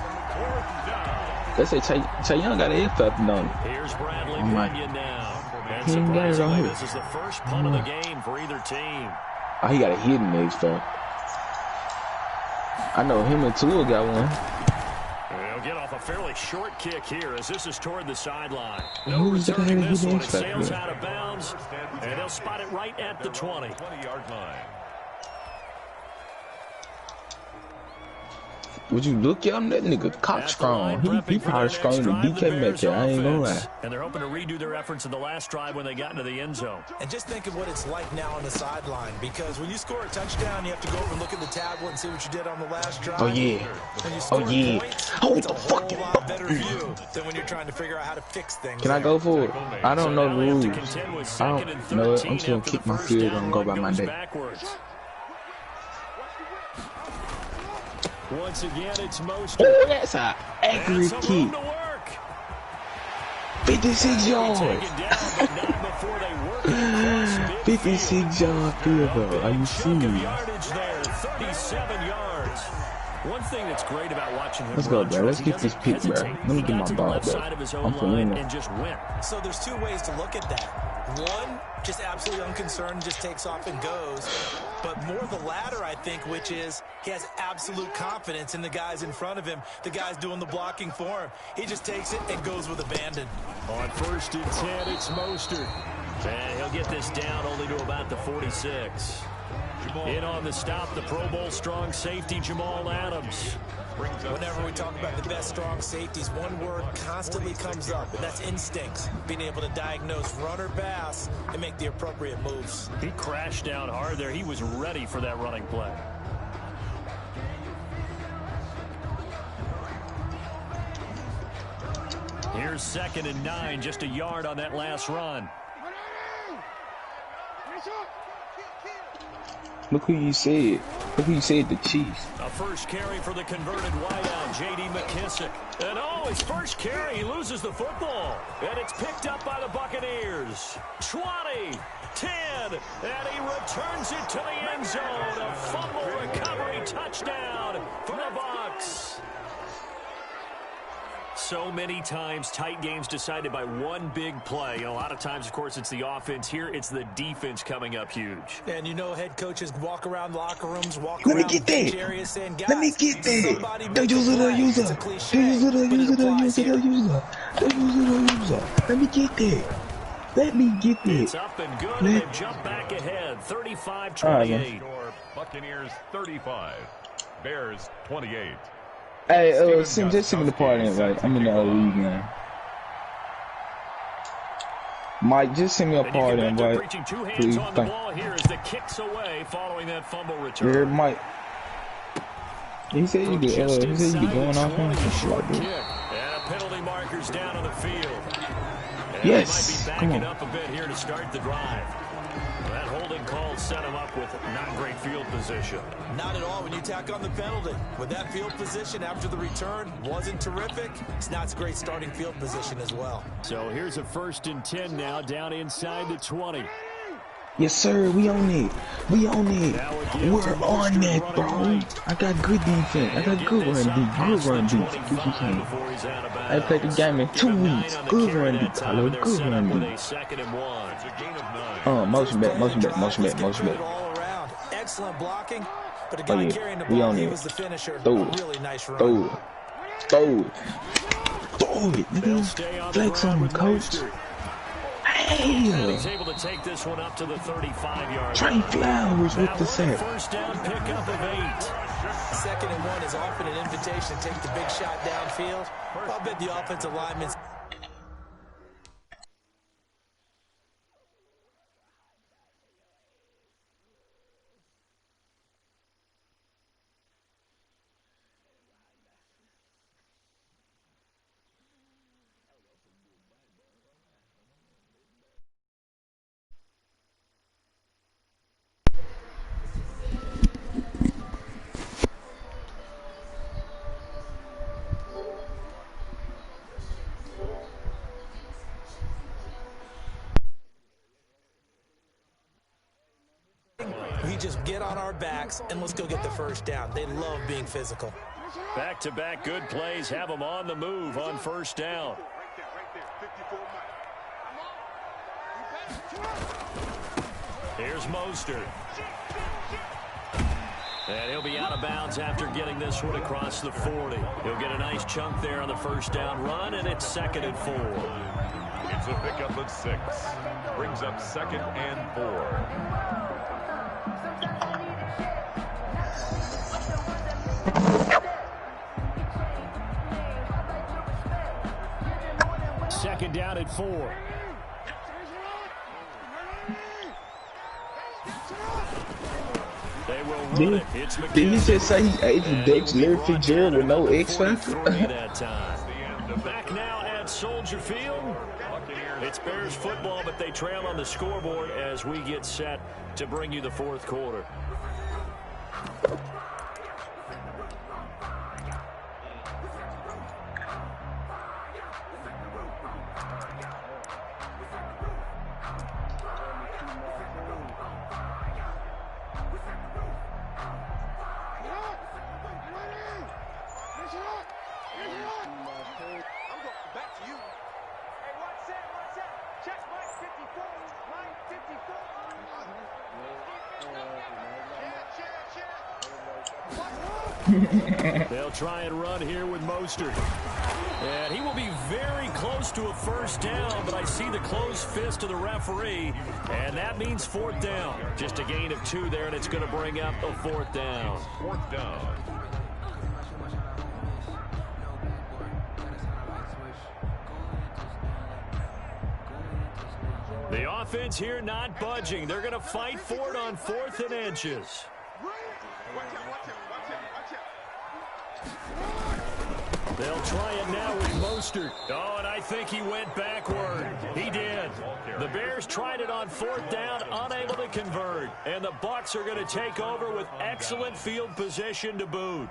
S5: They say Chase Young got an F on him.
S1: Here's Bradley Bunyan now. And
S5: He ain't got it on
S1: surprisingly,
S5: here.
S1: this is the first punt of the game for either team.
S5: Oh, he got a hidden edge, though. I know him and Tua got one.
S1: They'll get off a fairly short kick here as this is toward the sideline.
S5: Who was the guy
S1: returning
S5: that
S1: this
S5: hit
S1: one.
S5: the
S1: It
S5: X-Factor?
S1: sails out of bounds, and they'll spot it right at the 20.
S2: 20-yard line.
S5: Would you look at him? That nigga cock strong. He probably stronger than DK Metcalf. I ain't gonna lie.
S1: And they're hoping to redo their efforts in the last drive when they got into the end zone.
S4: And just think of what it's like now on the sideline, because when you score a touchdown, you have to go over and look at the tablet and see what you did on the last drive.
S5: Oh yeah.
S4: When you score points,
S5: Oh,
S4: it's
S5: the
S4: a whole
S5: fucking
S4: lot better view than when you're trying to figure out how to fix things.
S5: Can I go for it? I don't know the
S1: Now they have to
S5: rules.
S1: contend with
S5: I
S1: second
S5: don't
S1: and
S5: know it.
S1: 13
S5: I'm just gonna
S1: after
S5: kick
S1: the
S5: my
S1: first
S5: field
S1: down
S5: and go
S1: run
S5: by my
S1: goes
S5: day.
S1: backwards. Once again, it's Mostert.
S5: Oh, that's an
S1: And
S5: accurate
S1: some
S5: kick.
S1: room to work.
S5: 56 yards.
S1: Taken down, but not before they work it across midfield.
S5: 56 yard field goal. Are you
S1: Chunk of
S5: serious?
S1: yardage there, 37 yards. One thing that's great about watching him
S5: Let's go,
S1: run,
S5: bro. Let's
S1: he
S5: get this
S1: doesn't
S5: pick, bro.
S1: hesitate.
S5: Let me
S1: He
S5: get
S1: got
S5: my
S1: to the
S5: ball,
S1: left
S5: bro.
S1: side of his own
S5: I'm
S1: line
S5: feeling it.
S1: and just went.
S4: So there's two ways to look at that. One, just absolutely unconcerned, just takes off and goes. But more the latter, I think, which is he has absolute confidence in the guys in front of him, the guys doing the blocking for him. He just takes it and goes with abandon.
S1: On 1st and 10, it's Mostert. And he'll get this down only to about the 46. In on the stop, the Pro Bowl strong safety, Jamal Adams.
S4: Whenever we talk about the best strong safeties, one word constantly comes up, and that's instincts. Being able to diagnose run or pass and make the appropriate moves.
S1: He crashed down hard there. He was ready for that running play. Here's 2nd and 9, just a yard on that last run.
S5: Look who you said. Look who you said, the Chiefs.
S1: A first carry for the converted wideout, J.D. McKissick. And oh, his first carry, he loses the football. And it's picked up by the Buccaneers. 20, 10, and he returns it to the end zone. A fumble recovery touchdown for the Bucs. So many times, tight games decided by one big play. And a lot of times, of course, it's the offense. Here, it's the defense coming up huge.
S4: And you know head coaches walk around locker rooms, walk
S5: Let me
S4: around
S5: get
S4: bench
S5: that.
S4: areas saying, guys,
S5: Let me get that.
S4: somebody
S5: Don't
S4: make a
S5: use it or
S4: play.
S5: use
S4: It's a
S5: it.
S4: cliche,
S5: Don't use it or
S4: but
S5: use it or
S4: applies
S5: use it or
S4: here.
S5: use it. Don't use it or use it. Let me get that. Let me get
S1: It's
S5: that.
S1: up and good, and they've jumped back ahead, 35-28.
S2: Buccaneers 35, Bears 28.
S5: Hey, just send me the party invite. I'm in the league now. Mike, just send me a party invite, please.
S1: On the ball here as the kicks away following that fumble return.
S5: Yeah, Mike. He said you could, going off him.
S1: And a penalty marker's down on the field. And
S5: Yes,
S1: they might be
S5: come
S1: backing
S5: on.
S1: up a bit here to start the drive. That holding call set him up with not great field position.
S4: Not at all when you tack on the penalty. With that field position after the return wasn't terrific, it's not a great starting field position as well.
S1: So here's a 1st and 10 now, down inside the 20.
S5: Yes, sir. We on it. We on it. We're on it, bro. I got good defense. I got good run deep. Good run deep. I played the game in 2 weeks. Good run deep, Tyler. Good run deep. Motion back.
S4: Good all around. Excellent blocking. But a guy carrying the ball, he was the finisher. Really nice run.
S5: Throw it, nigga. Flex on the coach.
S1: And he's able to take this one up to the 35-yard
S5: Trey
S1: line.
S5: Flowers with the sack.
S1: First down pickup of 8.
S4: 2nd and 1 is often an invitation to take the big shot downfield. I'll bet the offensive lineman's... We just get on our backs and let's go get the first down. They love being physical.
S1: Back-to-back good plays have them on the move on first down. Here's Mostert. And he'll be out of bounds after getting this one across the 40. He'll get a nice chunk there on the first down run, and it's 2nd and 4.
S2: It's a pickup of 6. Brings up 2nd and 4.
S1: Second down at 4. They will run it. It's McKinnon.
S5: Did he just say he ate the Dex Larry Fitzgerald with no X factor?
S1: Back now at Soldier Field. It's Bears football, but they trail on the scoreboard as we get set to bring you the 4th quarter. They'll try and run here with Mostert. And he will be very close to a first down, but I see the closed fist of the referee, and that means 4th down. Just a gain of 2 there, and it's going to bring up a 4th down.
S2: 4th down.
S1: The offense here not budging. They're going to fight for it on 4th and inches. They'll try it now with Mostert. Oh, and I think he went backward. He did. The Bears tried it on 4th down, unable to convert. And the Bucs are going to take over with excellent field position to boot.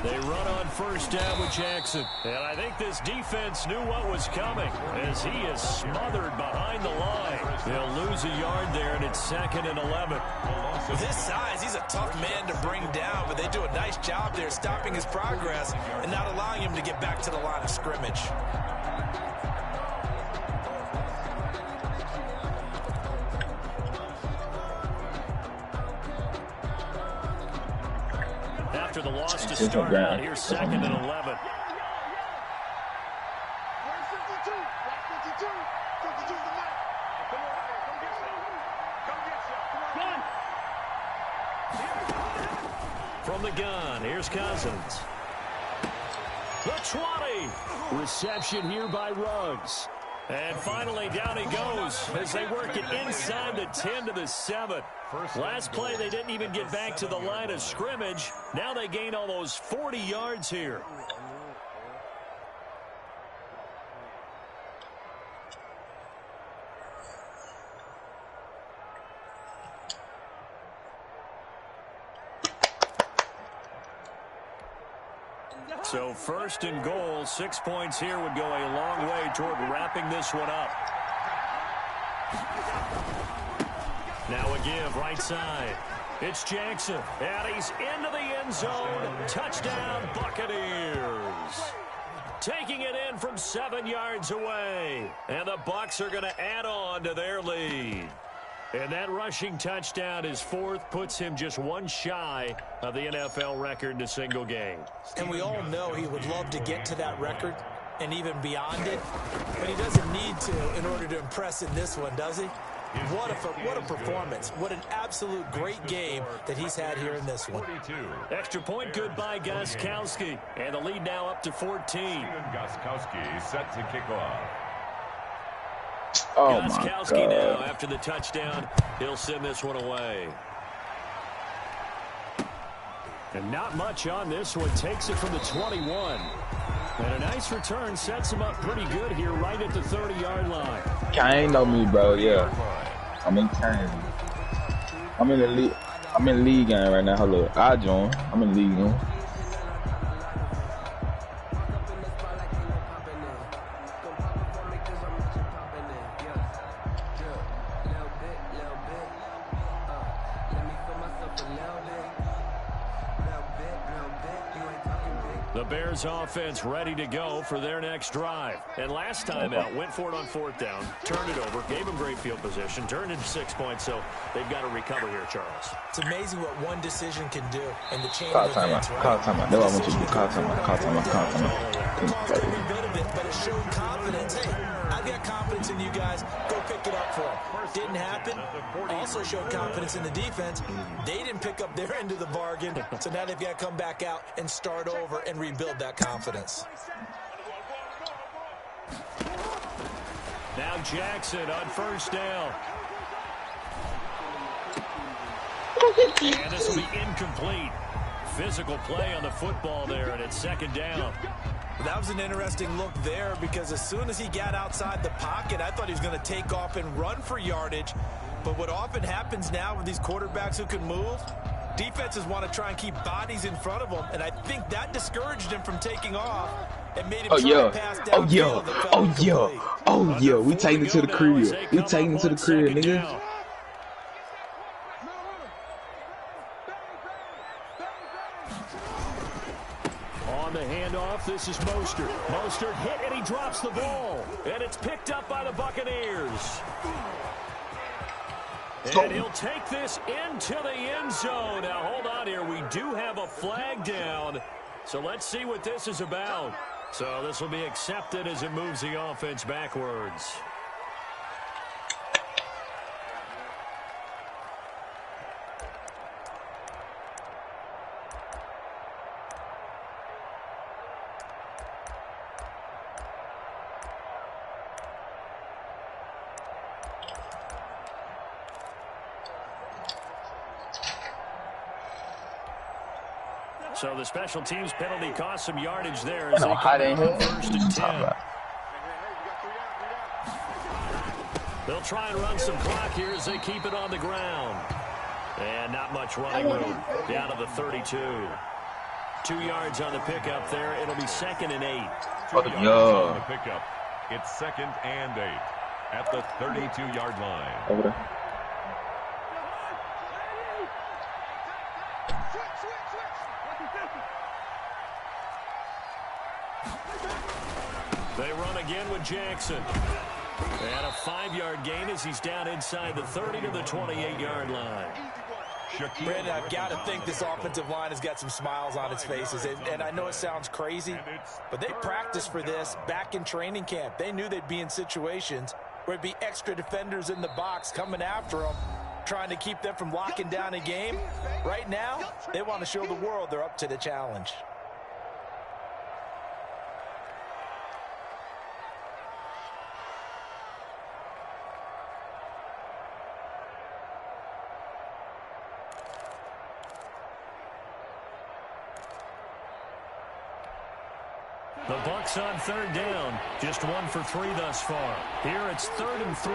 S1: They run on first down with Jackson. And I think this defense knew what was coming as he is smothered behind the line. They'll lose a yard there, and it's 2nd and 11.
S4: With his size, he's a tough man to bring down, but they do a nice job there stopping his progress and not allowing him to get back to the line of scrimmage.
S1: After the loss to start out, here's 2nd and 11. From the gun, here's Cousins. The 20. Reception here by Ruggs. And finally, down he goes as they work it inside the 10 to the 7. Last play, they didn't even get back to the line of scrimmage. Now they gain almost 40 yards here. So 1st and goal, 6 points here would go a long way toward wrapping this one up. Now a give right side. It's Jackson, and he's into the end zone. Touchdown, Buccaneers. Taking it in from 7 yards away. And the Bucs are going to add on to their lead. And that rushing touchdown, his fourth, puts him just one shy of the NFL record in a single game.
S4: And we all know he would love to get to that record and even beyond it, but he doesn't need to in order to impress in this one, does he? What a performance. What an absolute great game that he's had here in this one.
S1: Extra point good by Gostkowski. And the lead now up to 14.
S2: Gostkowski set to kick off.
S5: Oh
S1: Gostkowski now after the touchdown. He'll send this one away. And not much on this one. Takes it from the 21. And a nice return sets him up pretty good here right at the 30-yard line.
S5: Kind on me, bro. Yeah. I'm in time. I'm in the league. I'm in league game right now. Hold up. I join. I'm in league game.
S1: The Bears offense ready to go for their next drive. And last time out, went for it on 4th down, turned it over, gave them great field position, turned into 6 points, so they've got to recover here, Charles.
S4: It's amazing what one decision can do in the chain
S5: of
S4: events, right?
S5: Call timeout. That's what I want you to do. Call timeout.
S4: The calls every bit of it, but it showed confidence. Hey, I've got confidence in you guys. Go pick it up for them. Didn't happen. Also showed confidence in the defense. They didn't pick up their end of the bargain, so now they've got to come back out and start over and rebuild that confidence.
S1: Now Jackson on 1st down. And this will be incomplete. Physical play on the football there, and it's 2nd down.
S4: That was an interesting look there because as soon as he got outside the pocket, I thought he was going to take off and run for yardage. But what often happens now with these quarterbacks who can move, defenses want to try and keep bodies in front of them, and I think that discouraged him from taking off and made him try to pass downfield.
S5: Oh, yeah. We taking it to the crib. We taking it to the crib, nigga.
S1: On the handoff, this is Mostert. Mostert hit, and he drops the ball. And it's picked up by the Buccaneers. And he'll take this into the end zone. Now, hold on here. We do have a flag down. So let's see what this is about. So this will be accepted as it moves the offense backwards. So the special teams penalty cost some yardage there as they come in 1st and 10. They'll try and run some clock here as they keep it on the ground. And not much running room down to the 32. 2 yards on the pickup there. It'll be 2nd and 8.
S2: 2 yards on the pickup. It's 2nd and 8 at the 32-yard line.
S5: Over there.
S1: They run again with Jackson. And a 5-yard gain as he's down inside the 30 to the 28-yard line.
S4: Brandon, I've got to think this offensive line has got some smiles on its faces. And I know it sounds crazy, but they practiced for this back in training camp. They knew they'd be in situations where it'd be extra defenders in the box coming after them, trying to keep them from locking down a game. Right now, they want to show the world they're up to the challenge.
S1: The Bucs on 3rd down. Just 1 for 3 thus far. Here it's 3rd and 3.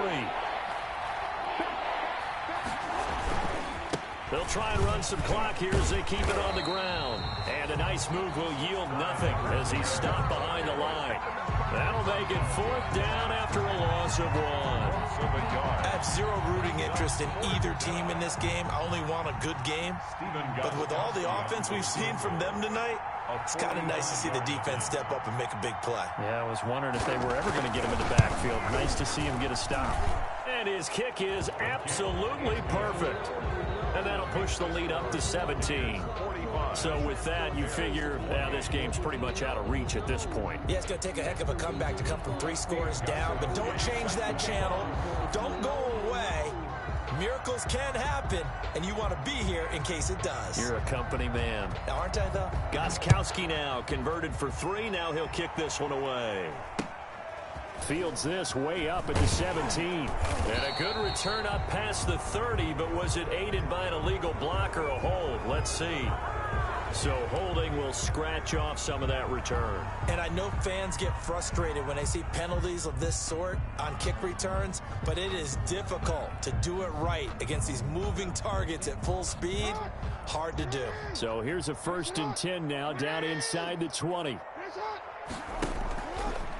S1: They'll try and run some clock here as they keep it on the ground. And a nice move will yield nothing as he's stopped behind the line. That'll make it 4th down after a loss of 1.
S4: I have zero rooting interest in either team in this game. I only want a good game. But with all the offense we've seen from them tonight, it's kind of nice to see the defense step up and make a big play.
S1: Yeah, I was wondering if they were ever going to get him in the backfield. Nice to see him get a stop. And his kick is absolutely perfect. And that'll push the lead up to 17. So with that, you figure, this game's pretty much out of reach at this point.
S4: Yeah, it's going to take a heck of a comeback to come from 3 scores down. But don't change that channel. Don't go away. Miracles can happen, and you want to be here in case it does.
S1: You're a company man.
S4: Aren't I, though?
S1: Gostkowski now converted for 3. Now he'll kick this one away. Fields this way up at the 17. And a good return up past the 30, but was it aided by an illegal block or a hold? Let's see. So holding will scratch off some of that return.
S4: And I know fans get frustrated when they see penalties of this sort on kick returns, but it is difficult to do it right against these moving targets at full speed. Hard to do.
S1: So here's a 1st and 10 now down inside the 20.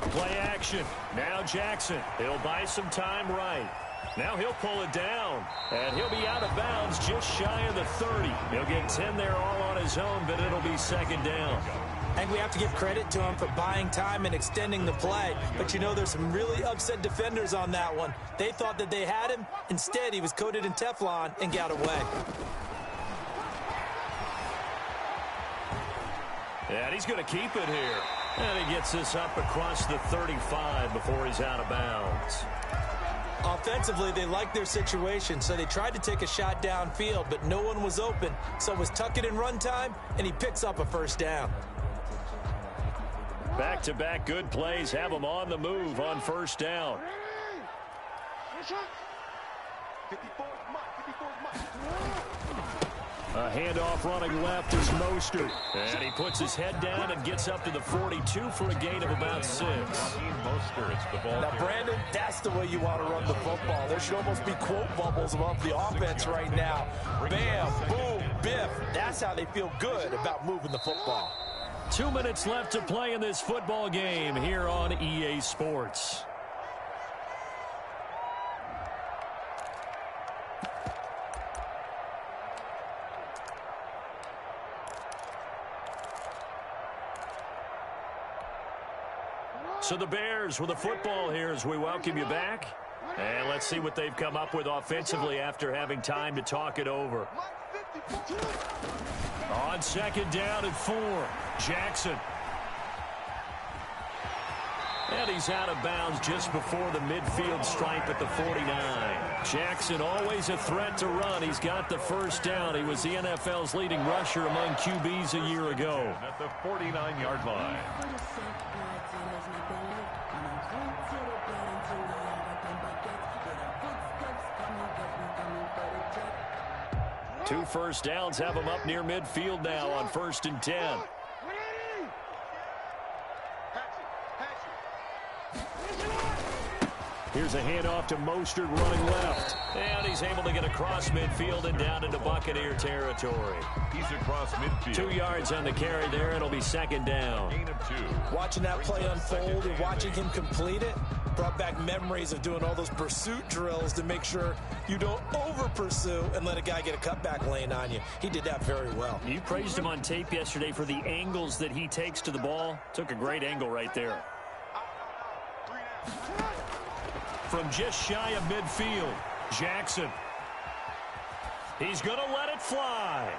S1: Play action. Now Jackson. He'll buy some time right. Now he'll pull it down. And he'll be out of bounds just shy of the 30. He'll get 10 there all on his own, but it'll be 2nd down.
S4: I think we have to give credit to him for buying time and extending the play. But, you know, there's some really upset defenders on that one. They thought that they had him. Instead, he was coated in Teflon and got away.
S1: And he's going to keep it here. And he gets this up across the 35 before he's out of bounds.
S4: Offensively, they liked their situation, so they tried to take a shot downfield, but no one was open. So it was tuck it in run time, and he picks up a 1st down.
S1: Back-to-back good plays have him on the move on 1st down. A handoff running left is Mostert. And he puts his head down and gets up to the 42 for a gain of about 6.
S4: Now, Brandon, that's the way you want to run the football. There should almost be quote bubbles above the offense right now. Bam, boom, biff. That's how they feel good about moving the football.
S1: 2 minutes left to play in this football game here on EA Sports. So the Bears with the football here as we welcome you back. And let's see what they've come up with offensively after having time to talk it over. On 2nd down and 4, Jackson. And he's out of bounds just before the midfield stripe at the 49. Jackson always a threat to run. He's got the 1st down. He was the NFL's leading rusher among QBs a year ago.
S2: At the 49-yard line.
S1: 2 1st downs have him up near midfield now on 1st and 10. Here's a handoff to Mostert running left. And he's able to get across midfield and down into Buccaneer territory.
S2: He's across midfield.
S1: 2 yards on the carry there. It'll be 2nd down.
S2: Gain of 2.
S4: Watching that play unfold and watching him complete it brought back memories of doing all those pursuit drills to make sure you don't over-pursue and let a guy get a cutback lane on you. He did that very well.
S1: You praised him on tape yesterday for the angles that he takes to the ball. Took a great angle right there. From just shy of midfield, Jackson. He's going to let it fly.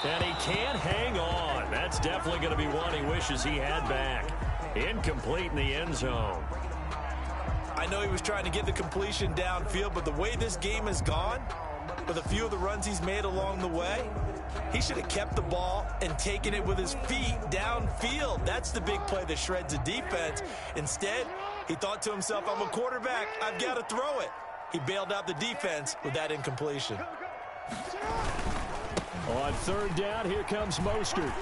S1: And he can't hang on. That's definitely going to be one he wishes he had back. Incomplete in the end zone.
S4: I know he was trying to get the completion downfield, but the way this game has gone, with a few of the runs he's made along the way, he should have kept the ball and taken it with his feet downfield. That's the big play that shreds a defense. Instead, he thought to himself, I'm a quarterback, I've got to throw it. He bailed out the defense with that incompletion.
S1: On 3rd down, here comes Mostert.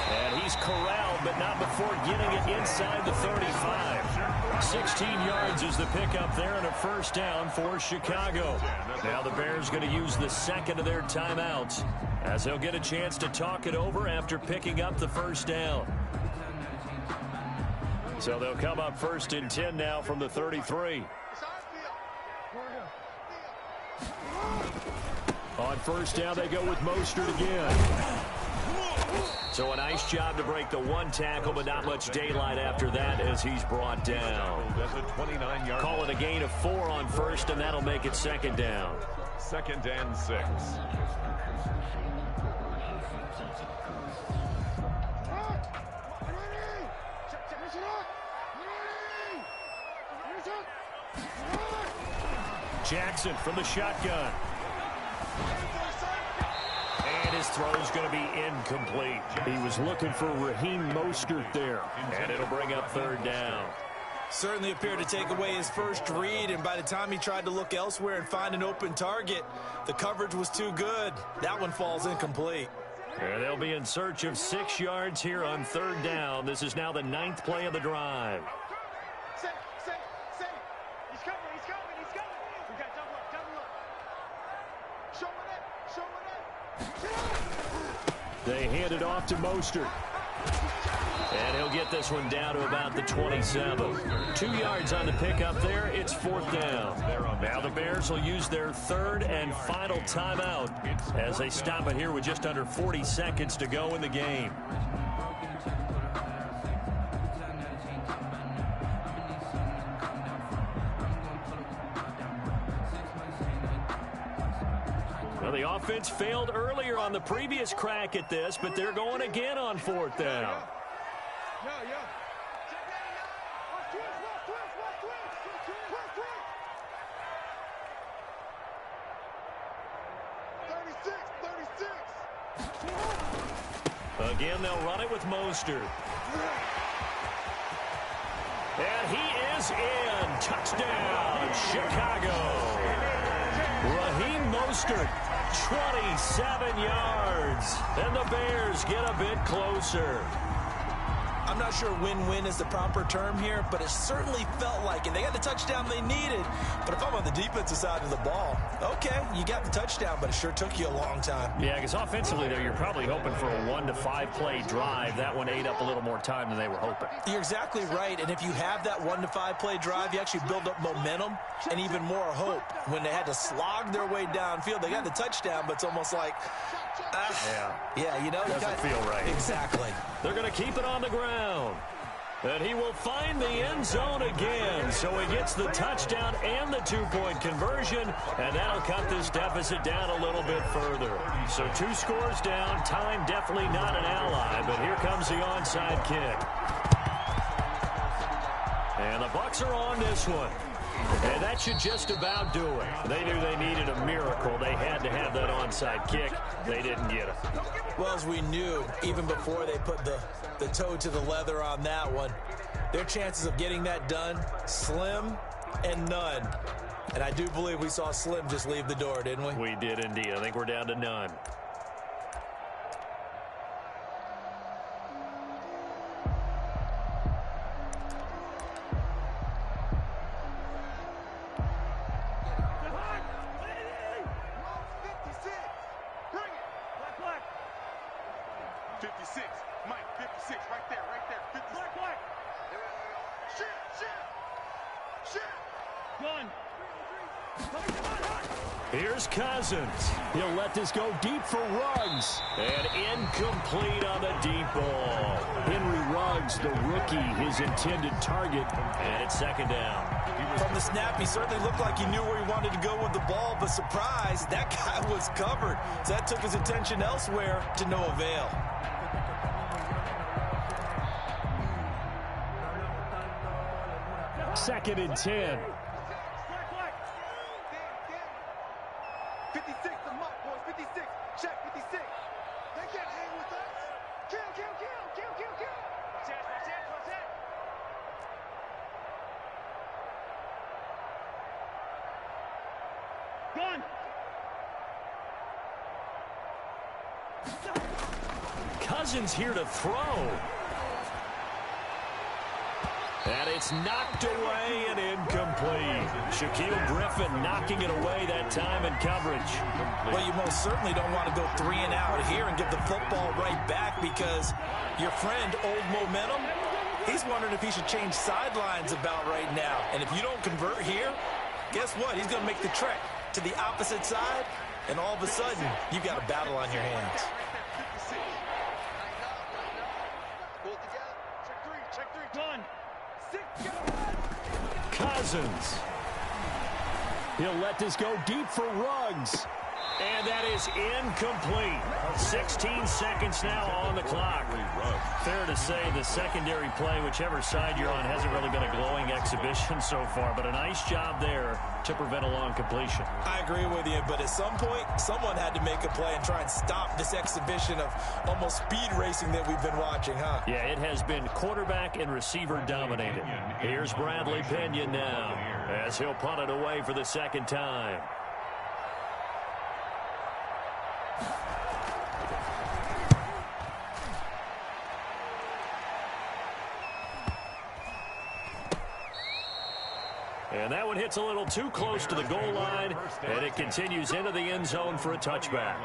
S1: And he He's corralled, but not before getting it inside the 35. 16 yards is the pickup there and a first down for Chicago. Now the Bears going to use the second of their timeouts as they'll get a chance to talk it over after picking up the first down. So they'll come up 1st and 10 now from the 33. On first down, they go with Mostert again. So a nice job to break the one tackle, but not much daylight after that as he's brought down. Call it a gain of 4 on first, and that'll make it 2nd down.
S2: 2nd and 6.
S1: Jackson from the shotgun. And his throw's going to be incomplete. He was looking for Raheem Mostert there. And it'll bring up 3rd down.
S4: Certainly appeared to take away his first read, and by the time he tried to look elsewhere and find an open target, the coverage was too good. That one falls incomplete.
S1: And they'll be in search of 6 yards here on 3rd down. This is now the 9th play of the drive. They hand it off to Mostert. And he'll get this one down to about the 27. 2 yards on the pickup there. It's 4th down. Now the Bears will use their 3rd and final timeout as they stop it here with just under 40 seconds to go in the game. Well, the offense failed earlier on the previous crack at this, but they're going again on 4th down. Again, they'll run it with Mostert. And he is in. Touchdown, Chicago. Raheem Mostert, 27 yards. And the Bears get a bit closer.
S4: I'm not sure win-win is the proper term here, but it certainly felt like it. They got the touchdown they needed, but if I'm on the defensive side of the ball, okay, you got the touchdown, but it sure took you a long time.
S1: Yeah, because offensively, though, you're probably hoping for a 1 to 5 play drive. That one ate up a little more time than they were hoping.
S4: You're exactly right, and if you have that 1 to 5 play drive, you actually build up momentum and even more hope. When they had to slog their way downfield, they got the touchdown, but it's almost like, yeah, you know,
S1: doesn't feel right.
S4: Exactly.
S1: They're going to keep it on the ground. And he will find the end zone again. So he gets the touchdown and the 2-point conversion. And that'll cut this deficit down a little bit further. So 2 scores down. Time definitely not an ally. But here comes the onside kick. And the Bucs are on this one. And that should just about do it. They knew they needed a miracle. They had to have that onside kick. They didn't get it.
S4: Well, as we knew, even before they put the toe to the leather on that one, their chances of getting that done, slim and none. And I do believe we saw Slim just leave the door, didn't we?
S1: We did indeed. I think we're down to none. Here's Cousins. He'll let this go deep for Ruggs. And incomplete on the deep ball. Henry Ruggs, the rookie, his intended target. And it's 2nd down.
S4: From the snap, he certainly looked like he knew where he wanted to go with the ball, but surprise, that guy was covered. So that took his attention elsewhere to no avail.
S1: Second and 10.
S7: 56, the mark, boys. 56. Check 56. They can't hang with us. Kill. Watch that. Gun.
S1: Cousins here to throw. And it's knocked away and incomplete. Shaquille Griffin knocking it away that time in coverage.
S4: Well, you most certainly don't want to go 3 and out here and give the football right back, because your friend, Old Momentum, he's wondering if he should change sidelines about right now. And if you don't convert here, guess what? He's going to make the trek to the opposite side, and all of a sudden, you've got a battle on your hands.
S1: Cousins. He'll let this go deep for Ruggs. And that is incomplete. 16 seconds now on the clock. Fair to say the secondary play, whichever side you're on, hasn't really been a glowing exhibition so far, but a nice job there to prevent a long completion.
S4: I agree with you, but at some point, someone had to make a play and try and stop this exhibition of almost speed racing that we've been watching, huh?
S1: Yeah, it has been quarterback and receiver dominated. Here's Bradley Pinion now, as he'll punt it away for the second time. And that one hits a little too close to the goal line, and it continues into the end zone for a touchback.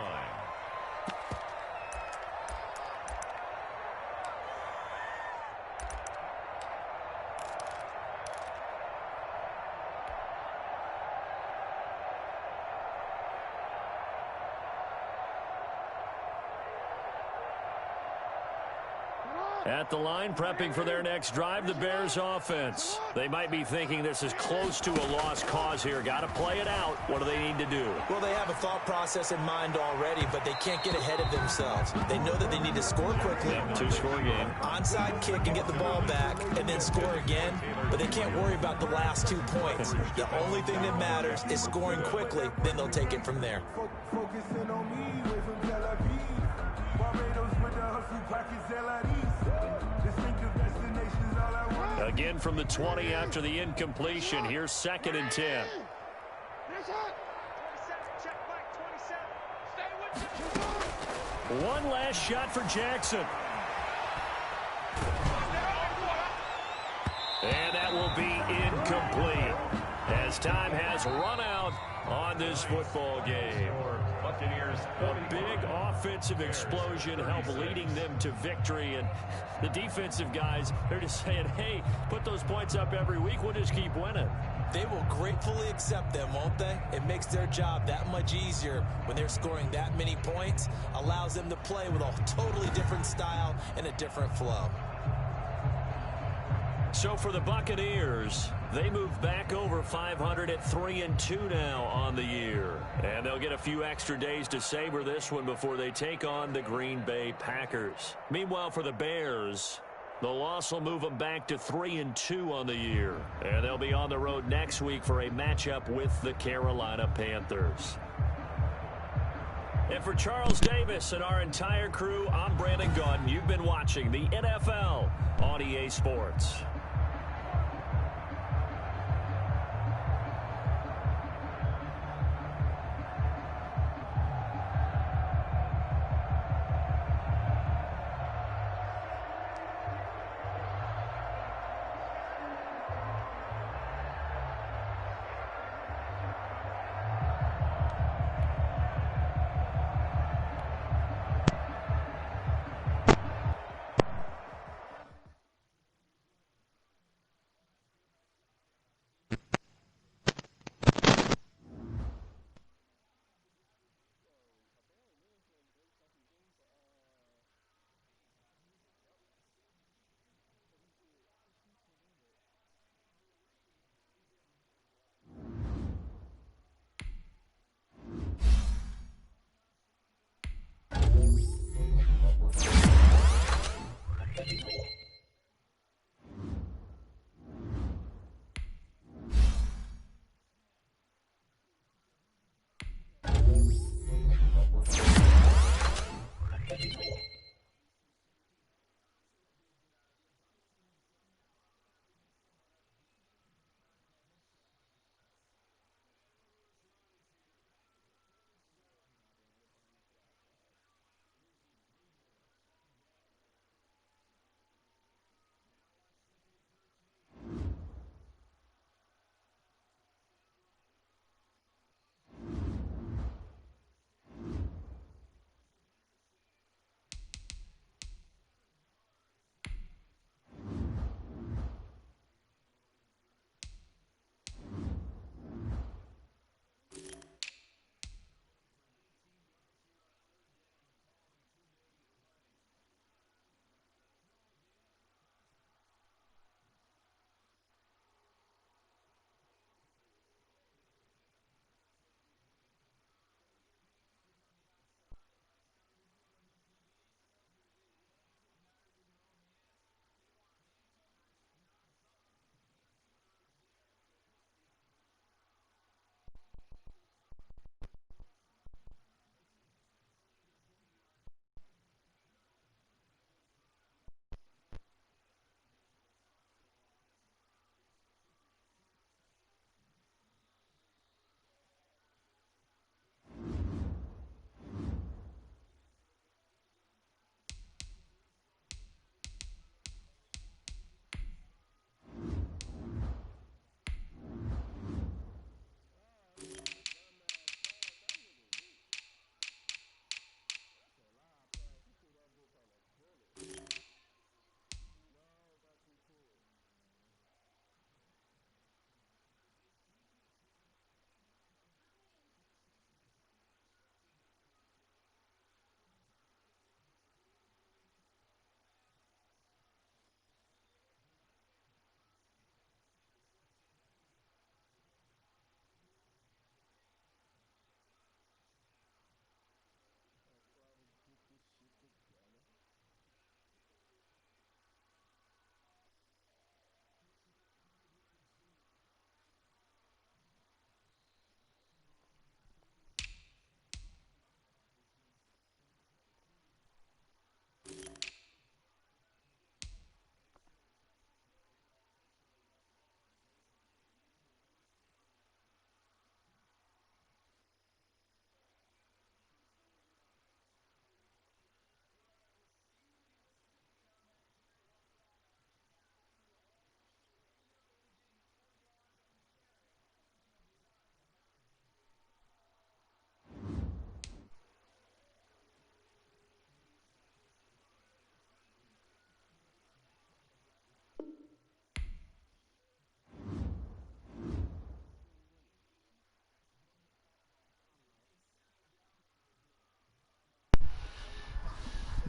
S1: At the line, prepping for their next drive, the Bears offense. They might be thinking this is close to a lost cause here. Got to play it out. What do they need to do?
S4: Well, they have a thought process in mind already, but they can't get ahead of themselves. They know that they need to score quickly.
S1: Yep, 2-score game.
S4: Onside kick and get the ball back and then score again, but they can't worry about the last 2 points. The only thing that matters is scoring quickly, then they'll take it from there.
S7: Focusing on me, away from Tel Aviv. Barbados with the hustle pockets,
S1: again from the 20 after the incompletion. Here's 2nd and 10. One last shot for Jackson. And that will be incomplete, as time has run out on this football game. A big offensive explosion helped leading them to victory, and the defensive guys, they're just saying, hey, put those points up every week, we'll just keep winning.
S4: They will gratefully accept them, won't they? It makes their job that much easier when they're scoring that many points, allows them to play with a totally different style and a different flow.
S1: So for the Buccaneers, they move back over 500 at 3-2 now on the year. And they'll get a few extra days to savor this one before they take on the Green Bay Packers. Meanwhile, for the Bears, the loss will move them back to 3-2 on the year. And they'll be on the road next week for a matchup with the Carolina Panthers. And for Charles Davis and our entire crew, I'm Brandon Gunn. You've been watching the NFL on EA Sports.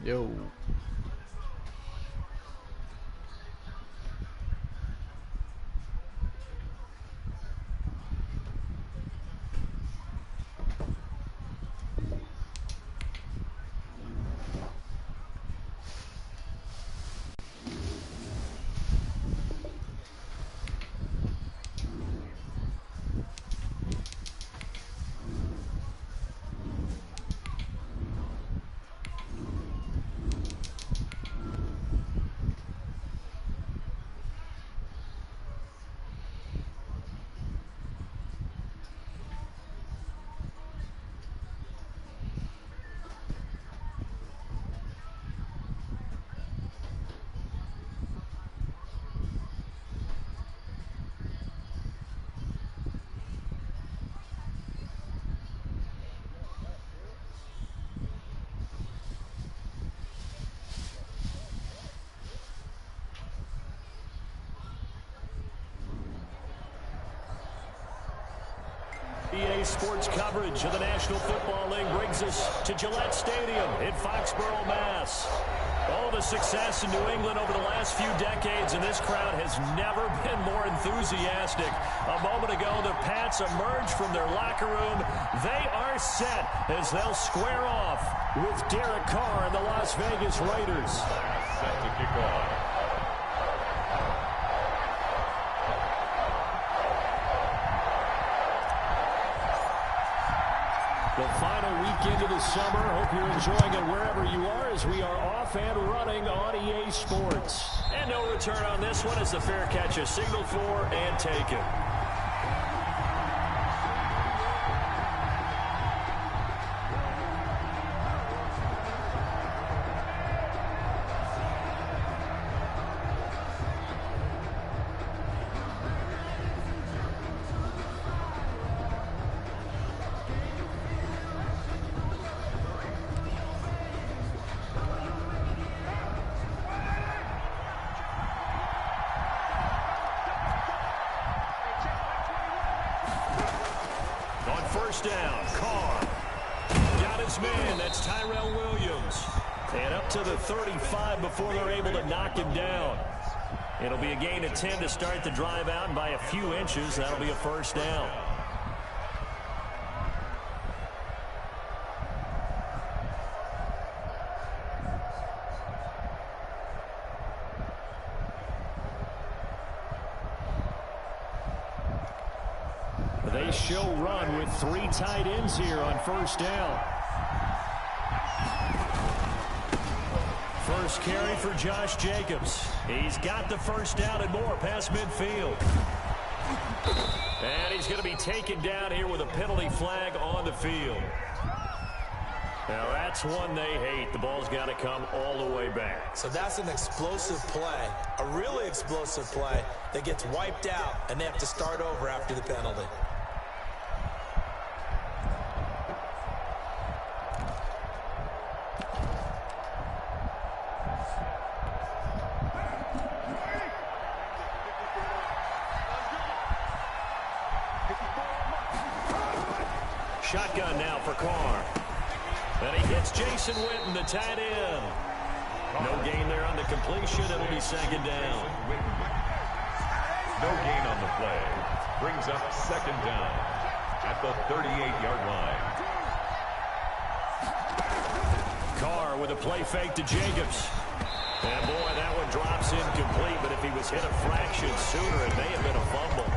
S3: Yo.
S1: EA Sports coverage of the National Football League brings us to Gillette Stadium in Foxborough, Mass. All the success in New England over the last few decades, and this crowd has never been more enthusiastic. A moment ago, the Pats emerged from their locker room. They are set as they'll square off with Derek Carr and the Las Vegas Raiders.
S2: Set to kick off.
S1: The final weekend of the summer. Hope you're enjoying it wherever you are as we are off and running on EA Sports. And no return on this one as the fair catch is signaled for and taken. First down, Carr. Got his man, that's Tyrell Williams. And up to the 35 before they're able to knock him down. It'll be a gain of 10 to start the drive out, and by a few inches, that'll be a first down. They show run with 3 tight ends here on first down. First carry for Josh Jacobs. He's got the first down and more past midfield. And he's going to be taken down here with a penalty flag on the field. Now that's one they hate. The ball's got to come all the way back.
S4: So that's an explosive play, a really explosive play that gets wiped out, and they have to start over after the penalty.
S1: Shotgun now for Carr. And he hits Jason Witten, the tight end. No gain there on the completion. It'll be second down.
S2: No gain on the play. Brings up second down at the 38-yard line.
S1: Carr with a play fake to Jacobs. And boy, that one drops incomplete, but if he was hit a fraction sooner, it may have been a fumble.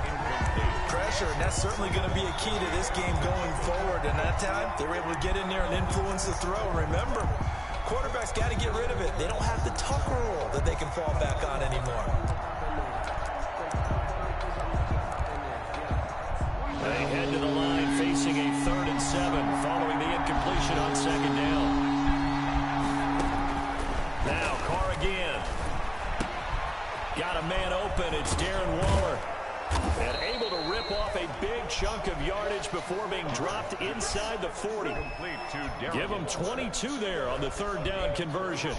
S4: Pressure, and that's certainly going to be a key to this game going forward. And that time, they were able to get in there and influence the throw. Remember, quarterbacks got to get rid of it. They don't have the Tucker rule that they can fall back on anymore.
S1: They head to the line facing a 3rd and 7 following the incompletion on second down. Now Carr again. Got a man open. It's Darren Waller. And able to rip off a big chunk of yardage before being dropped inside the 40. Give him 22 there on the 3rd down conversion.